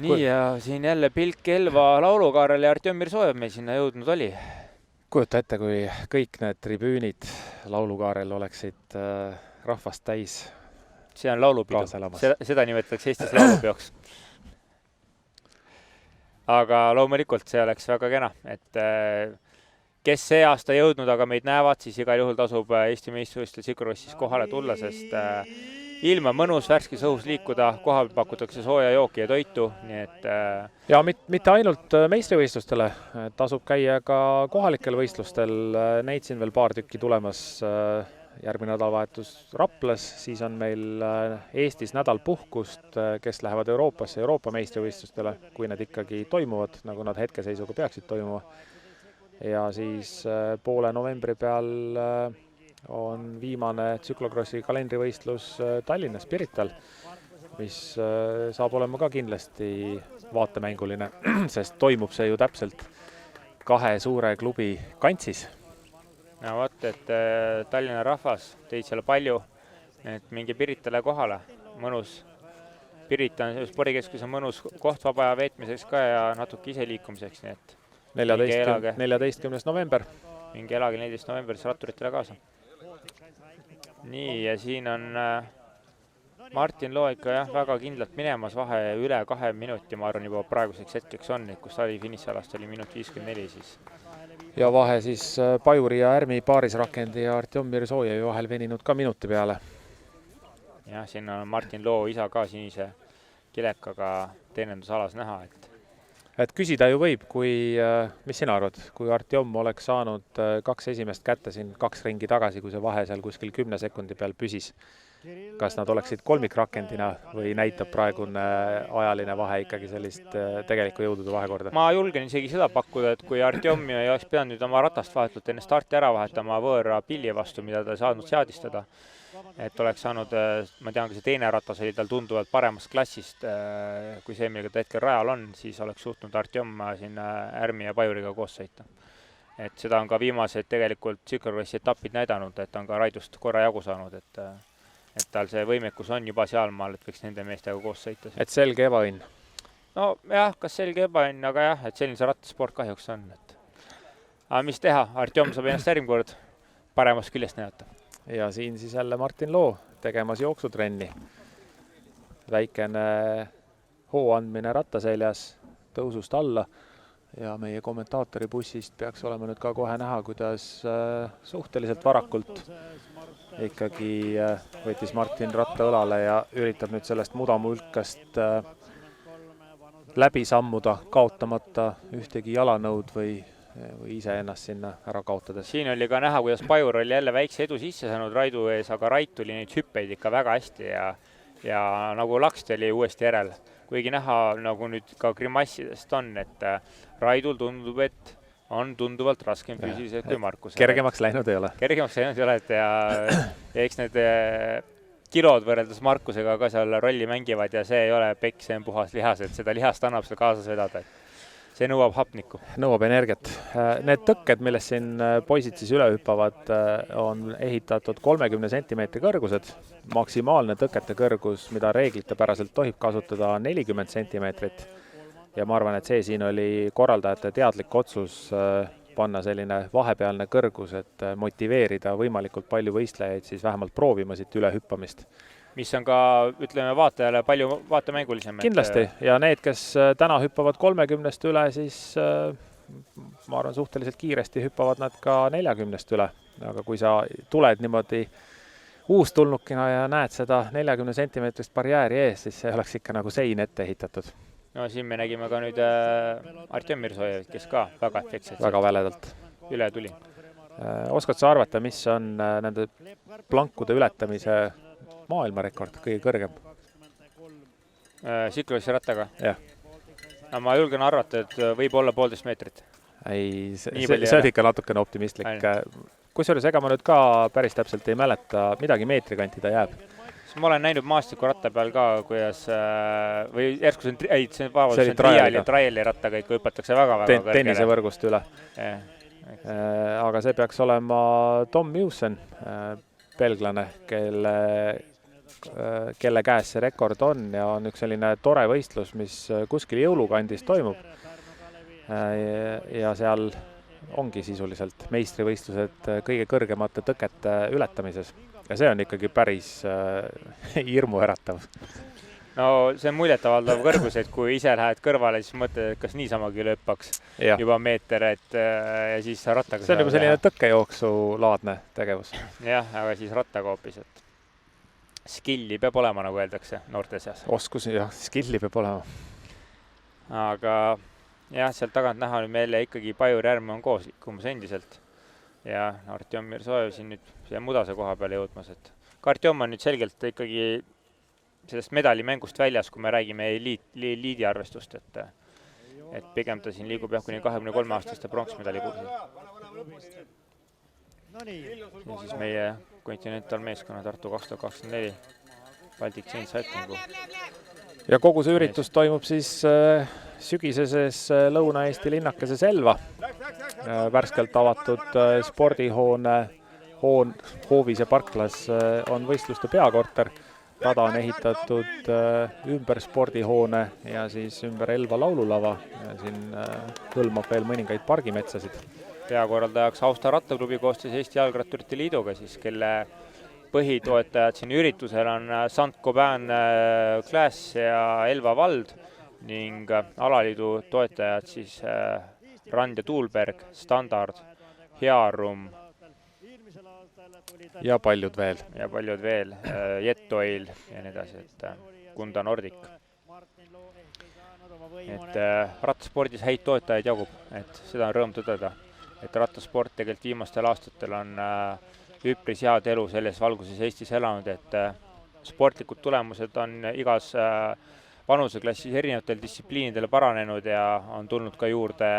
S2: Nii ja siin jälle pilk Elva laulukaarel ja Artjom Mirsojev meil sinna jõudnud oli.
S3: Kujuta ette, kui kõik need tribüünid laulukaarel oleksid rahvast täis.
S2: See on laulupidu. Seda nimetatakse Eestis laulupeoks. Aga loomulikult see oleks väga kena, et kes see aasta jõudnud, aga meid näevad, siis igal juhul tasub Eesti meistrivõistlustel Cyclocrossis kohale tulla, sest ilma mõnus värskes õhus liikuda, kohal pakutakse sooja jooki ja toitu, nii et
S3: ja mitte ainult meistrivõistlustele, tasub käia ka kohalikel võistlustel, neid siin veel paar tükki tulemas. Järgmine nädalavahetus Raplas, siis on meil Eestis nädal puhkust, kes lähevad Euroopasse Euroopa meistrivõistlustele, kui need ikkagi toimuvad, nagu nad hetkeseisuga peaksid toimuma. Ja siis poole novembri peal on viimane Cyclocrossi kalendrivõistlus Tallinnas Pirital, mis saab olema ka kindlasti vaatemänguline, sest toimub see ju täpselt 2 suure klubi kantsis.
S2: No vot, et Tallinna rahvas teid seal palju, et mingi Piritale kohale, mõnus. Pirita on spordikeskus on mõnus koht vaba aja veetmiseks ka ja natuke ise liikumiseks, nii et
S3: 14. november.
S2: Mingi elage 14. novemberis ratturitele kaasa. Nii, ja siin on Martin Loo ikka jah, väga kindlalt minemas, vahe üle 2 minuti, ma arvan, juba praeguseks hetkeks on, kus ta oli finišialast, oli minut 54 siis.
S3: Ja vahe siis Pajuri ja Ärmi paarisrakendi ja Artjom Mirsojevi vahel veninud ka minuti peale.
S2: Jah, siin on Martin Loo isa ka sinise kilekaga teenendusalas näha,
S3: et küsida ju võib, mis sina arvad, kui Artjom oleks saanud 2 esimest kätte siin 2 ringi tagasi, kui see vahe seal kuskil 10 sekundi peal püsis. Kas nad oleksid kolmikrakendina või näitab praegune ajaline vahe ikkagi sellist tegelikku jõudude vahekorda?
S2: Ma julgen isegi seda pakkuda, et kui Artjom ei oleks pidanud nüüd oma ratast vahetult enne starti ära vahetama võõra pilli vastu, mida ta saanud seadistada, et oleks saanud, ma tean, ka see teine ratas oli tal tunduvalt paremast klassist, kui see, millega ta hetkel rajal on, siis oleks suhtnud Artjom siin Ärmi ja Pajuriga koos sõita. Et seda on ka viimased tegelikult Cyclocrossi etapid näidanud, et on ka Raidust korra jagu saanud, et tal see võimekus on juba sealmaal, et võiks nende meestega koos sõita.
S3: Et selge ebaõnn?
S2: No jah, kas selge ebaõnn, aga jah, et selline see rattasport kahjuks on. Aga mis teha, Artjom saab ennast järgmine kord paremast küljest näidata.
S3: Ja siin siis jälle Martin Loo tegemas jooksutrenni. Väikene hoo andmine rattaseljas tõusust alla ja meie kommentaatori bussist peaks olema nüüd ka kohe näha, kuidas suhteliselt varakult ikkagi võttis Martin ratta õlale ja üritab nüüd sellest mudamulkast läbi sammuda, kaotamata ühtegi jalanõud või ise ennast sinna ära kaotades.
S2: Siin oli ka näha, kuidas Pajur oli jälle väikse edu sisse saanud Raidu ees, aga Rait tuli neid hüppeid ikka väga hästi ja nagu Laksti oli uuesti järel. Kuigi näha nagu nüüd ka grimassidest on, et Raidul tundub, et on tunduvalt raskem füüsiliselt kui Markus.
S3: Kergemaks läinud ei ole.
S2: Kergemaks läinud ei ole, et ja eks need kilod võrreldes Markusega ka seal rolli mängivad ja see ei ole pekk, see on puhas lihas, et seda lihast annab seal kaasas vedada. See nõuab hapnikku.
S3: Nõuab energiat. Need tõkked, millest siin poisid siis üle hüppavad, on ehitatud 30 sentimeetri kõrgused. Maksimaalne tõkete kõrgus, mida reeglitepäraselt tohib kasutada, 40 sentimeetrit. Ja ma arvan, et see siin oli korraldajate teadlik otsus panna selline vahepealne kõrgus, et motiveerida võimalikult palju võistlejaid siis vähemalt proovima siit üle hüppamist.
S2: Mis on ka, ütleme, vaatajale palju vaatemängulisem.
S3: Kindlasti, ja need, kes täna hüppavad 30 üle, siis ma arvan, suhteliselt kiiresti hüppavad nad ka 40 üle. Aga kui sa tuled niimoodi uustulnukina ja näed seda 40 sentimeetrist barjääri ees, siis see oleks ikka nagu sein ette ehitatud.
S2: No siin me nägime ka nüüd Artjom Mirsojev, kes ka väga efektselt
S3: väga väledalt
S2: üle tuli.
S3: Oskad sa arvata, mis on nende plankude ületamise maailmarekord, kõige kõrgem?
S2: Tsiklosi rattaga?
S3: Jah.
S2: No, ma julgen arvata, et võib olla 1,5 meetrit.
S3: Ei, see on ikka natukene optimistlik. Kusjuures ega ma nüüd ka päris täpselt ei mäleta, midagi meetri kanti ta jääb.
S2: Ma olen näinud maastiku ratta peal ka, kuidas, või järsku see on triali rattaga ikka hüpatakse väga-väga kõrgele.
S3: Tennisevõrgust üle. Aga see peaks olema Tom Mewsen, belglane, kelle käes see rekord on ja on üks selline tore võistlus, mis kuskil jõulukandis toimub. Ja seal ongi sisuliselt meistrivõistlused kõige kõrgemate tõkete ületamises. Ja see on ikkagi päris hirmuäratav.
S2: No see on muljetavaldav kõrgus, et kui ise lähed kõrvale, siis mõtled, et kas niisamagi lööpaks juba meeter, ja siis rattaga...
S3: See on juba selline tõkkejooksu laadne tegevus.
S2: Jah, aga siis rattaga hoopis, et skilli peab olema, nagu öeldakse noorte seas.
S3: Oskusi, jah, skilli peab olema.
S2: Aga jah, sealt tagant näha nüüd meile ikkagi Pajur Järme on koos liikumas endiselt. Ja Artjom Mirsojev siin nüüd siia mudase koha peale jõudmas, et Artjom on nüüd selgelt ikkagi sellest medalimängust väljas, kui me räägime liidi arvestust, et pigem ta siin liigub jah kuni 23-aastaste pronksmedali kursil. Ja siis meie Continental meeskonna Tartu 2024 Baltic Chain Cyclingu.
S3: Ja kogu see üritus toimub siis sügiseses Lõuna-Eesti linnakeses Elva. Värskelt avatud spordihoone hoovis ja parklas on võistluste peakorter. Rada on ehitatud ümber spordihoone ja siis ümber Elva laululava. Ja siin hõlmab veel mõningaid pargimetsasid.
S2: Peakorraldajaks Austa rattaklubi koostöös Eesti Jalgratturite Liiduga, siis kelle põhitoetajad siin üritusel on Saint-Gobain Klaas ja Elva vald ning alaliidu toetajad siis Rand ja Tuulberg, Standard, Hearum
S3: ja paljud veel.
S2: Ja paljud veel, Jet-Oil ja nii edasi, et Kunda Nordic. Et rattaspordis häid toetajaid jagub, et seda on rõõm tõdeda, et rattasport tegelikult viimastel aastatel on üpris head elu selles valguses Eestis elanud, et sportlikud tulemused on igas vanuseklassis erinevatel distsipliinidele paranenud ja on tulnud ka juurde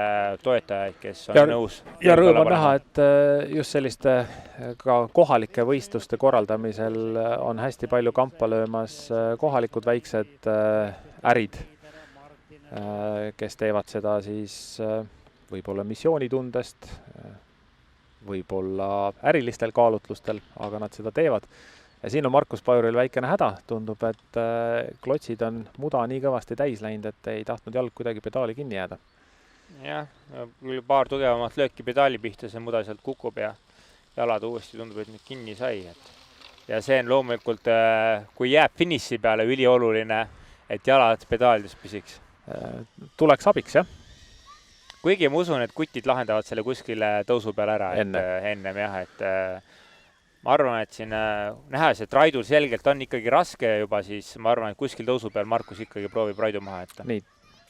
S2: toetajaid, kes on nõus.
S3: Ja rõõm on näha, et just selliste ka kohalike võistluste korraldamisel on hästi palju kampa löömas kohalikud väiksed ärid, kes teevad seda siis võib-olla missioonitundest, võib-olla ärilistel kaalutlustel, aga nad seda teevad. Ja siin on Markus Pajuril väikene häda, tundub, et klotsid on muda nii kõvasti täis läinud, et ei tahtnud jalg kuidagi pedaali kinni jääda.
S2: Jah, küll paar tugevamat lööki pedaali pihta, see muda sealt kukub ja jalad uuesti tundub, et nüüd kinni sai. Ja see on loomulikult, kui jääb finiši peale ülioluline, et jalad pedaalides püsiks.
S3: Tuleks abiks, jah?
S2: Kuigi ma usun, et kutid lahendavad selle kuskile tõusu peal ära ennem jah, et ma arvan, et siin nähes, et Raidul selgelt on ikkagi raske juba, siis ma arvan, et kuskil tõusu peal Markus ikkagi proovib Raidu maha jätta.
S3: Nii,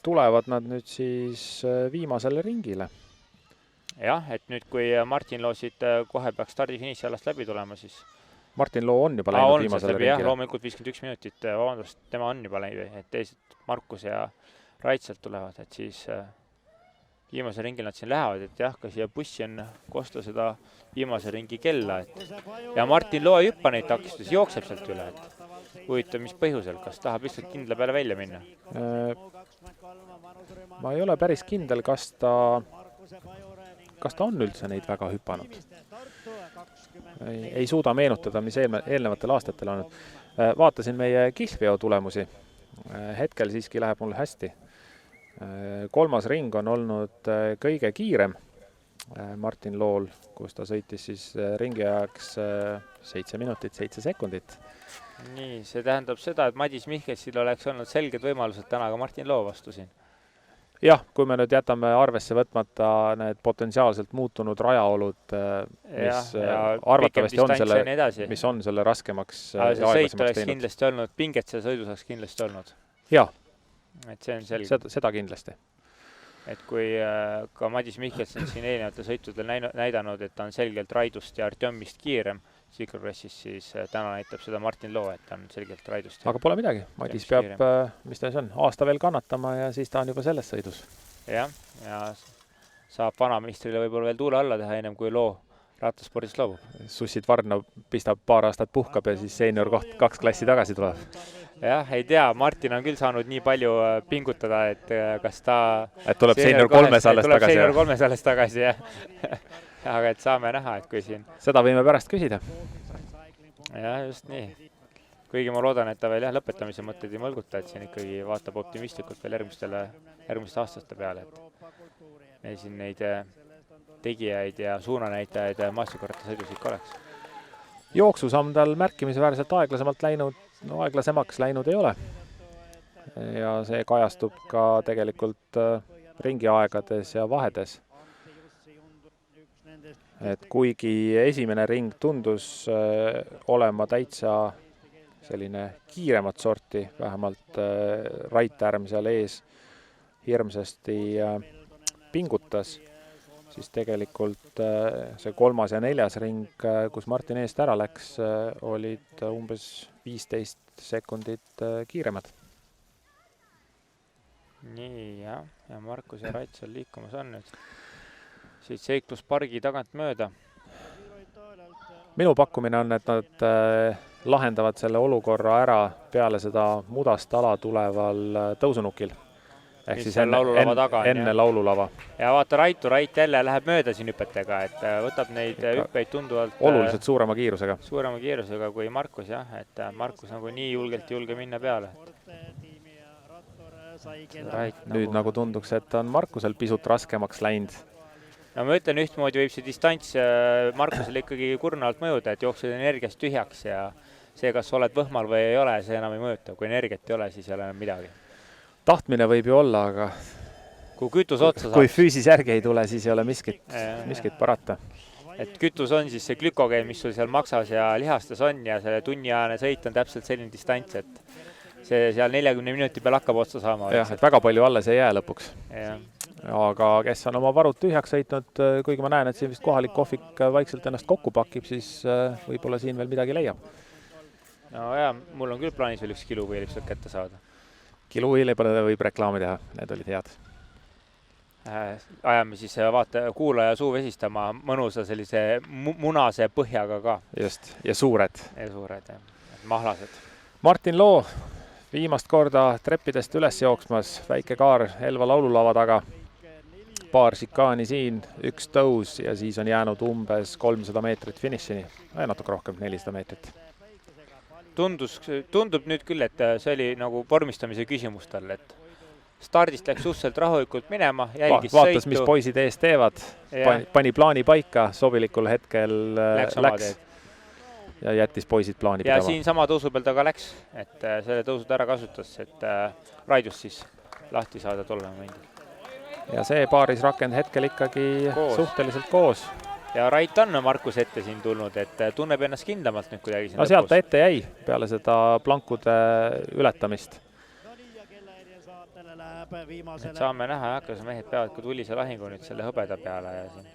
S3: tulevad nad nüüd siis viimasele ringile.
S2: Jah, et nüüd kui Martin Loo siit kohe peaks stardifiniši alast läbi tulema, siis...
S3: Martin Loo on juba läinud viimasele ringile.
S2: Jah, loomulikult 51 minutit, vabandust, tema on juba läinud, et teised Markus ja Raid sealt tulevad, et siis... Viimase ringil nad siin lähevad, et jah, ka siia bussi on kosta seda viimase ringi kella. Ja Martin Loo ei hüppa neid takistus, jookseb sealt üle. Huvitav, mis põhjusel, kas tahab lihtsalt kindla peale välja minna?
S3: Ma ei ole päris kindel, kas ta on üldse neid väga hüpanud. Ei suuda meenutada, mis eelnevatel aastatel on. Vaatasin meie kihlveo tulemusi. Hetkel siiski läheb mul hästi. Kolmas ring on olnud kõige kiirem Martin Lool, kus ta sõitis siis ringi ajaks 7 minutit, 7 sekundit.
S2: Nii, see tähendab seda, et Madis Mihkelsil oleks olnud selged võimalused täna ka Martin Loo vastu siin.
S3: Jah, kui me nüüd jätame arvesse võtmata need potentsiaalselt muutunud rajaolud, mis arvatavasti on mis on selle raskemaks
S2: ja aeglasemaks teinud. Oleks kindlasti olnud, pinget see sõidus oleks kindlasti olnud.
S3: Jah.
S2: Et see on selge.
S3: Seda kindlasti.
S2: et kui ka Madis Mihkelson siin eelnevatel sõitudel näidanud, et ta on selgelt Raidust ja Artjomist kiirem Cyclocrossis, siis täna näitab seda Martin Loo, et ta on selgelt Raidust.
S3: Aga pole midagi, Madis peab, mis ta on, aasta veel kannatama ja siis ta on juba selles sõidus.
S2: Jah, ja saab vanameistrile võib-olla veel tuule alla teha ennem, kui Loo rattaspordist loobub.
S3: Sussid Varno pistab paar aastat puhkab ja siis senior koht 2 klassi tagasi tuleb.
S2: Jah, ei tea, Martin on küll saanud nii palju pingutada, et kas ta...
S3: Et tuleb senior 3 alles tagasi.
S2: Tuleb senior 3 alles tagasi, jah. Aga et saame näha, et kui siin...
S3: Seda võime pärast küsida.
S2: Jah, just nii. Kuigi ma loodan, et ta veel lõpetamise mõtted ei mõlguta, et siin ikkagi vaatab optimistlikult veel järgmiste aastaste peale, et meil siin neid tegijaid ja suunanäitajaid maastikurattasõidus ikka oleks.
S3: Jooksus on tal märkimisväärselt aeglasemaks läinud ei ole. Ja see kajastub ka tegelikult ringiaegades ja vahedes. Et kuigi esimene ring tundus olema täitsa selline kiiremat sorti, vähemalt Raitärm seal ees hirmsasti pingutas, siis tegelikult see 3. ja 4. ring, kus Martin eest ära läks, olid umbes 15 sekundit kiiremad.
S2: Nii, jah. Ja Markus ja Rait seal liikumas on nüüd. Siit seikluspargi tagant mööda.
S3: Minu pakkumine on, et nad lahendavad selle olukorra ära peale seda mudast ala tuleval tõusunukil. Ehk siis enne laululava.
S2: Ja vaata Rait jälle läheb mööda siin hüpetega, et võtab neid hüppeid tunduvalt
S3: oluliselt suurema kiirusega.
S2: Suurema kiirusega kui Markus, jah. Et Markus nagu nii julge minna peale.
S3: Nüüd nagu tunduks, et on Markusel pisut raskemaks läinud.
S2: No ma ütlen, ühtmoodi võib see distants Markusele ikkagi kurnalt mõjuda, et jooksed energiast tühjaks ja see, kas oled võhmal või ei ole, see enam ei mõjuta. Kui energiat ei ole, siis ei ole enam midagi.
S3: Tahtmine võib ju olla, aga
S2: kui kütus otsa saab.
S3: Kui füüsis järgi ei tule, siis ei ole miskit parata.
S2: Et kütus on siis see glükogeen, mis sul seal maksas ja lihastes on ja see tunniajane sõit on täpselt selline distants, et see seal 40 minuti peal hakkab otsa saama.
S3: Jah, et väga palju alles ei jää lõpuks.
S2: Jah.
S3: Aga kes on oma varud tühjaks sõitnud, kuigi ma näen, et siin vist kohalik kohvik vaikselt ennast kokku pakib, siis võib-olla siin veel midagi leiab.
S2: No jah, mul on küll plaanis veel üks kiluvõili sealt kätte saada.
S3: Kiluvõili võib reklaami teha, need olid head.
S2: Ajame siis kuulaja suu vesistama mõnusa sellise munase põhjaga ka.
S3: Just, ja suured.
S2: Ja suured, mahlased.
S3: Martin Loo viimast korda treppidest üles jooksmas, väike kaar Elva laululava taga. Paar šikaani siin, üks tõus ja siis on jäänud umbes 300 meetrit finišini. Natuke rohkem, 400 meetrit.
S2: Tundub nüüd küll, et see oli nagu vormistamise küsimus tal, et stardist läks suhteliselt rahulikult minema, jälgis
S3: Vaatas,
S2: sõitu.
S3: mis poisid ees teevad, pani plaani paika, sobilikul hetkel läks ja jättis poisid plaani pidama.
S2: Ja siin sama tõusu peal taga läks, et selle tõusud ära kasutas, et Raidust siis lahti saada tolle momendil.
S3: Ja see paaris rakend hetkel ikkagi suhteliselt koos.
S2: Ja Rait on Markus ette siin tulnud, et tunneb ennast kindlamalt nüüd kuidagi siin
S3: lõpus. Sealt ta ette jäi peale seda plankude ületamist.
S2: Et saame näha, kas mehed peavad ka tulise lahingu nüüd selle hõbeda peale ja siin.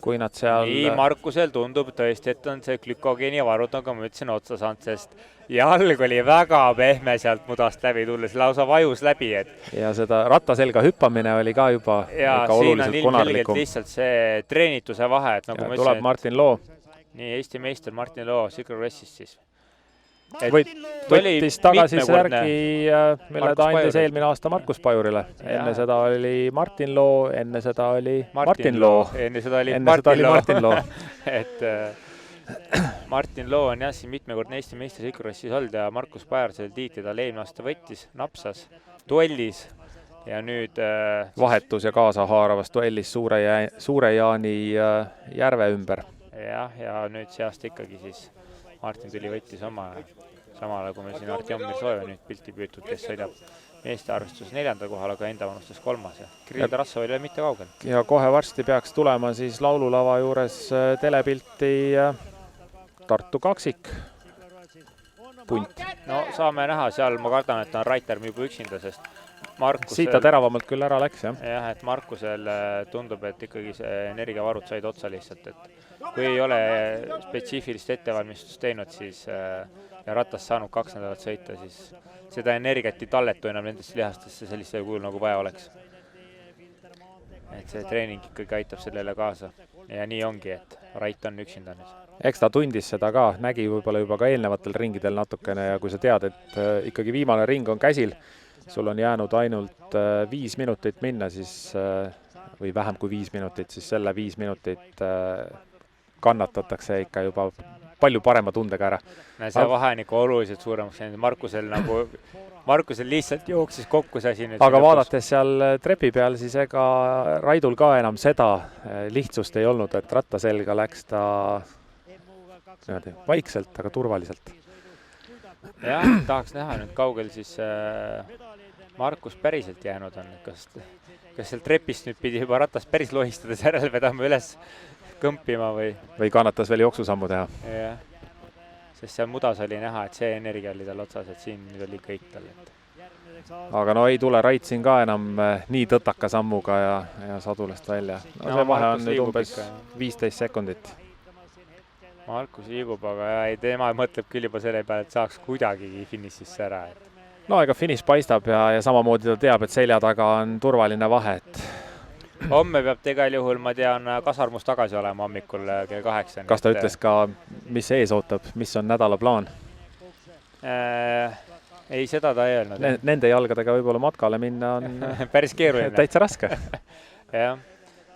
S3: Kui nad seal...
S2: Nii, Markusel tundub tõesti, et on see glükogeeni varud, nagu ma ütlesin, otsa saanud, sest jalg oli väga pehme sealt mudast läbi tulles, lausa vajus läbi.
S3: Ja seda rattaselga hüppamine oli ka juba oluliselt konarlikum. Ja siin on ilmselgelt lihtsalt
S2: see treenituse vahe. Et nagu
S3: tuleb Martin Loo.
S2: Nii, Eesti meister Martin Loo Cyclocrossis siis.
S3: Võttis tagasi särgi, mille ta andis eelmine aasta Markus Pajurile. Enne seda oli Martin Loo, enne seda oli Martin Loo.
S2: Enne seda oli
S3: Martin Loo.
S2: Et Martin Loo on jah siin mitmekordne Eesti meister Cyclocrossis olnud ja Markus Pajar selle tiitli tal eelmine aasta võttis, napsas, duellis ja nüüd...
S3: Vahetus ja kaasaharavas duellis Suure Jaani järve ümber.
S2: Jah, ja nüüd see aasta ikkagi siis Martin tuli võttis oma samale, kui meil siin Artjom Mirsojev nüüd pilti püütud, kes sõidab meeste arvestuses 4. kohal, aga enda vanustes 3. Kirill Tarassov oli mitte kaugel.
S3: Ja kohe varsti peaks tulema siis laululava juures telepilti Tartu kaksik. Punt.
S2: No saame näha, seal ma kardan, et on Raitärm juba üksinda, sest
S3: siit ta teravamalt küll ära läks, jah.
S2: Jah, et Markusel tundub, et ikkagi see energiavarud said otsa lihtsalt, et kui ei ole spetsiifilist ettevalmistust teinud, siis ja ratast saanud 2 nädalat sõita, siis seda energiat ei talletu enam nendesse lihastesse sellisel kujul, nagu vaja oleks. Et see treening ikkagi aitab sellele kaasa ja nii ongi, et Rait on üksinda nüüd.
S3: Eks ta tundis seda ka, nägi võib-olla juba ka eelnevatel ringidel natukene ja kui sa tead, et ikkagi viimane ring on käsil, sul on jäänud ainult 5 minutit minna, siis või vähem kui 5 minutit, siis selle 5 minutit kannatatakse ikka juba palju parema tundega ära.
S2: See vahe on ikka oluliselt suuremaks läinud. Markusel lihtsalt jooksis kokku see asi.
S3: Aga vaadates seal trepi peal, siis ega Raidul ka enam seda lihtsust ei olnud, et ratta selga läks ta vaikselt, aga turvaliselt.
S2: Jah, tahaks näha nüüd kaugel siis Markus päriselt jäänud on. Kas seal trepist nüüd pidi juba ratast päris lohistades järele vedama üles kõmpima või
S3: kannatas veel jooksusammu teha.
S2: Jah, sest seal mudas oli näha, et see energia oli tal otsas, et siin nüüd oli kõik tal.
S3: Aga no ei tule Rait siin ka enam nii tõtaka sammuga ja sadulast välja. No, see vahe on nüüd umbes 15 sekundit.
S2: Markus liigub, aga tema mõtleb küll juba selle peale, et saaks kuidagi finišisse ära.
S3: No ega finiš paistab ja samamoodi ta teab, et selja taga on turvaline vahe.
S2: Homme peab tegal juhul, ma tean, Kasarmus tagasi olema hommikul kell 8.
S3: Kas ta ütles ka, mis ees ootab, mis on nädala plaan?
S2: Ei, seda ta ei öelnud.
S3: Nende jalgadega võib-olla matkale minna on
S2: päris keeruline.
S3: Täitsa raske.
S2: Jah,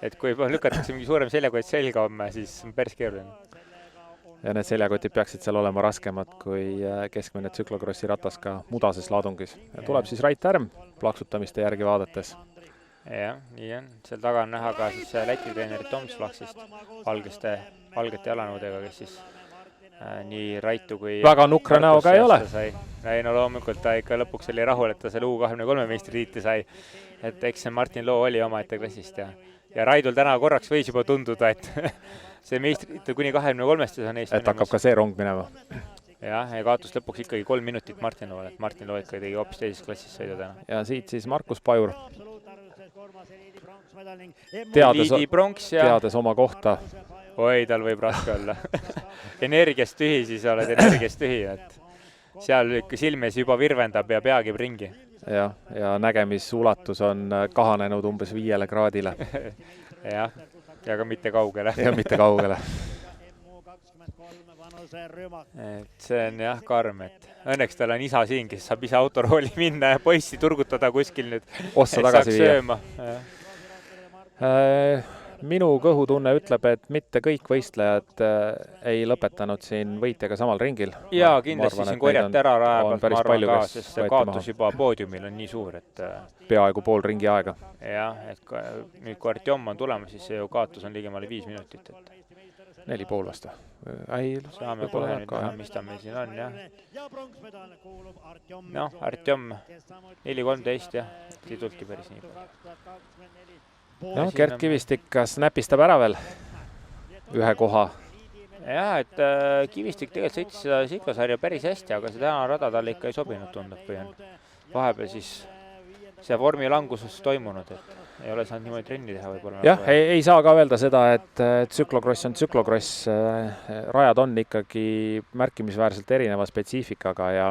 S2: et kui lükatakse mingi suurem seljakott selga homme, siis on päris keeruline.
S3: Ja need seljakotid peaksid seal olema raskemad kui keskmine tsüklokrossi ratas ka mudases laadungis. Ja tuleb siis Rait Härm plaksutamiste järgi vaadates.
S2: Jah, nii on. Seal taga on näha ka siis Läti treeneri Toms Flaksist valgete jalanõudega, kes siis nii Raitu kui
S3: väga nukra näoga ei ole.
S2: Ei, no loomulikult ta ikka lõpuks oli rahul, et ta selle U23 meistritiitli sai. Et eks see Martin Loo oli omaette klassist ja Raidul täna korraks võis juba tunduda, et see meistritiitel kuni 23-st on neist.
S3: Et hakkab ka see rong minema.
S2: Jah, ja kaotus lõpuks ikkagi 3 minutit Martin Loole, et Martin Loo ikka tegi hoopis teises klassis sõidu täna.
S3: Ja siit siis Markus Pajur. Teades oma kohta.
S2: Oi, tal võib raske olla. Energiast tühi, siis oled energiast tühi, et seal ikka silmes juba virvendab ja peagib ringi.
S3: Ja nägemisulatus on kahanenud umbes 5 kraadile.
S2: Jah, ja ka mitte kaugele.
S3: Ja mitte kaugele.
S2: Et see on jah karm, et õnneks tal on isa siin, kes saab ise autorooli minna ja poissi turgutada kuskil nüüd.
S3: Ossa tagasi viia. Minu kõhutunne ütleb, et mitte kõik võistlejad ei lõpetanud siin võitjaga samal ringil.
S2: Jaa, kindlasti siin korjati ära raja pealt, ma arvan ka, sest see kaotus juba poodiumil on nii suur, et
S3: peaaegu pool ringi aega.
S2: Jah, et nüüd kui Artjom on tulema, siis see ju kaotus on ligemale 5 minutit.
S3: 4,5 vasta.
S2: Saame kohe nüüd näha, mis ta meil siin on, jah. Noh, Artjom 4,13 jah, titultki päris nii.
S3: No, Gert Kivistik kas näpistab ära veel ühe koha?
S2: Jah, et Kivistik tegelikult sõitis seda siklosarja päris hästi, aga see täna rada talle ikka ei sobinud tundub või on vahepeal siis see vormi languses toimunud, et ei ole saanud niimoodi trenni teha võib-olla.
S3: Jah, ei saa ka öelda seda, et tsüklokross on tsüklokross. Rajad on ikkagi märkimisväärselt erineva spetsiifikaga ja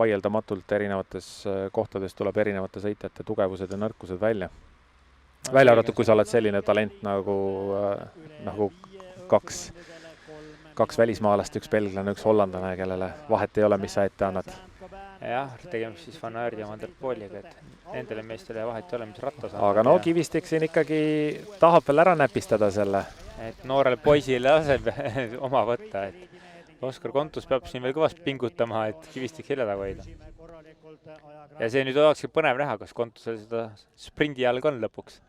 S3: vaieldamatult erinevates kohtades tuleb erinevate sõitjate tugevused ja nõrkused välja. Välja arvatud, kui sa oled selline talent nagu kaks välismaalast, üks belglane, üks hollandane, kellele vahet ei ole, mis sa ette annad.
S2: Jah, tegeme siis Van Aert ja Van der Poeliga, et nendele meestele vahet ei ole, mis rattas on.
S3: Aga no Kivistik siin ikkagi tahab veel ära näpistada selle.
S2: Et noorele poisile laseb oma võtta, et Oskar Kontus peab siin veel kõvasti pingutama, et Kivistik selja taga hoida. Ja see nüüd olekski põnev näha, kas Kontusel seda sprindi jalg on lõpuks.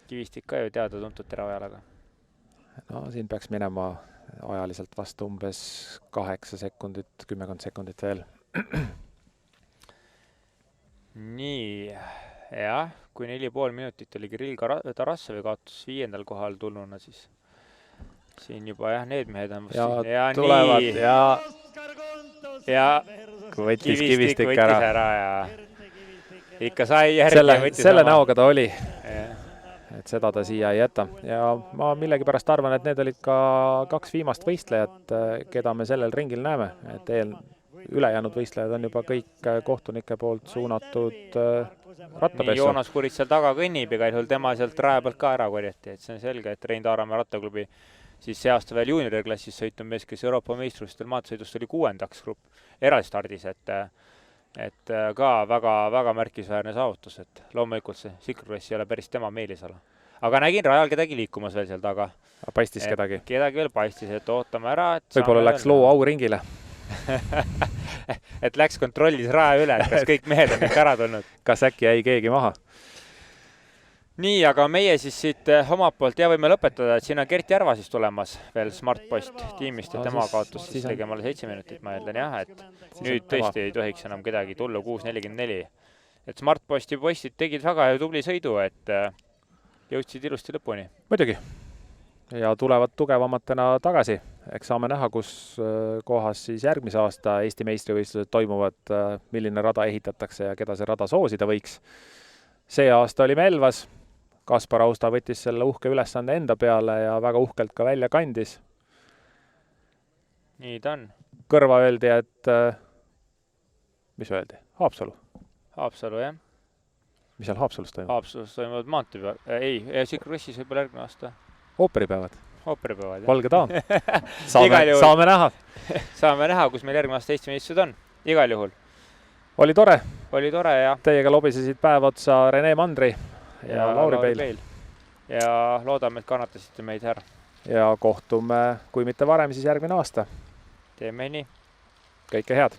S2: Kivistik ka ju teada tuntud teravajalaga.
S3: No siin peaks minema ajaliselt vastu umbes 8 sekundit, 10 sekundit veel.
S2: Nii, jah, kui 4,5 minutit oli Kirill Tarassovi kaotus 5. kohal tulnuna, siis siin juba jah, need mehed on
S3: ja tulevad
S2: ja
S3: võttis Kivistik
S2: ära ja ikka sai järgi.
S3: Selle näoga ta oli. Et seda ta siia ei jäta. Ja ma millegipärast arvan, et need olid ka 2 viimast võistlejat, keda me sellel ringil näeme. Et ülejäänud võistlejad on juba kõik kohtunike poolt suunatud rattapessu.
S2: Joonas Kurit seal taga kõnnib, igal juhul tema sealt raja pealt ka ära korjati. Et see on selge, et Rein Taaramäe rattaklubi siis see aasta veel juuniorklassis sõitnud mees, kes Euroopa meistrustel maanteesõidust oli 6. grupp eralistardis, et ka väga märkisväärne saavutus, et loomulikult see Cyclocross ei ole päris tema meelisala. Aga nägin rajal kedagi liikumas veel seal taga.
S3: Paistis kedagi?
S2: Kedagi veel paistis, et ootame ära.
S3: Võib-olla läks loo auringile.
S2: Et läks kontrollis raja üle, et kas kõik mehed on ikka ära tulnud.
S3: Kas äkki jäi keegi maha?
S2: Nii, aga meie siis siit omalt poolt võime lõpetada, et siin on Gert Järva siis tulemas veel Smart Post tiimist, et tema kaotus siis tegemale 7 minutit, ma eeldan jah, et nüüd tõesti ei tohiks enam kedagi tulla 6.44. Et Smart Posti postid tegid väga tubli sõidu, et jõudsid ilusti lõpuni.
S3: Muidugi. Ja tulevad tugevamatena tagasi. Eks saame näha, kus kohas siis järgmise aasta Eesti meistrivõistlused toimuvad, milline rada ehitatakse ja keda see rada soosida võiks. See aasta oli Melvas. Kaspar Austa võttis selle uhke ülesande enda peale ja väga uhkelt ka välja kandis.
S2: Nii ta on.
S3: Kõrva öeldi, et mis öeldi? Haapsalu.
S2: Haapsalu, jah.
S3: Mis seal Haapsalus toimub?
S2: Haapsalus toimuvad maanteepäevad. Ei, Cyclocrossis võib-olla järgmine aasta.
S3: Ooperipäevad.
S2: Ooperipäevad, jah.
S3: Valge daam. Saame näha.
S2: Saame näha, kus meil järgmine aasta Eesti meistrid on. Igal juhul.
S3: Oli tore,
S2: jah.
S3: Teiega lobisesid päev otsa Rene Mandri ja Lauri Peil.
S2: Ja loodame, et kannatasite meid ära.
S3: Ja kohtume, kui mitte varem, siis järgmine aasta.
S2: Teeme nii.
S3: Kõike head!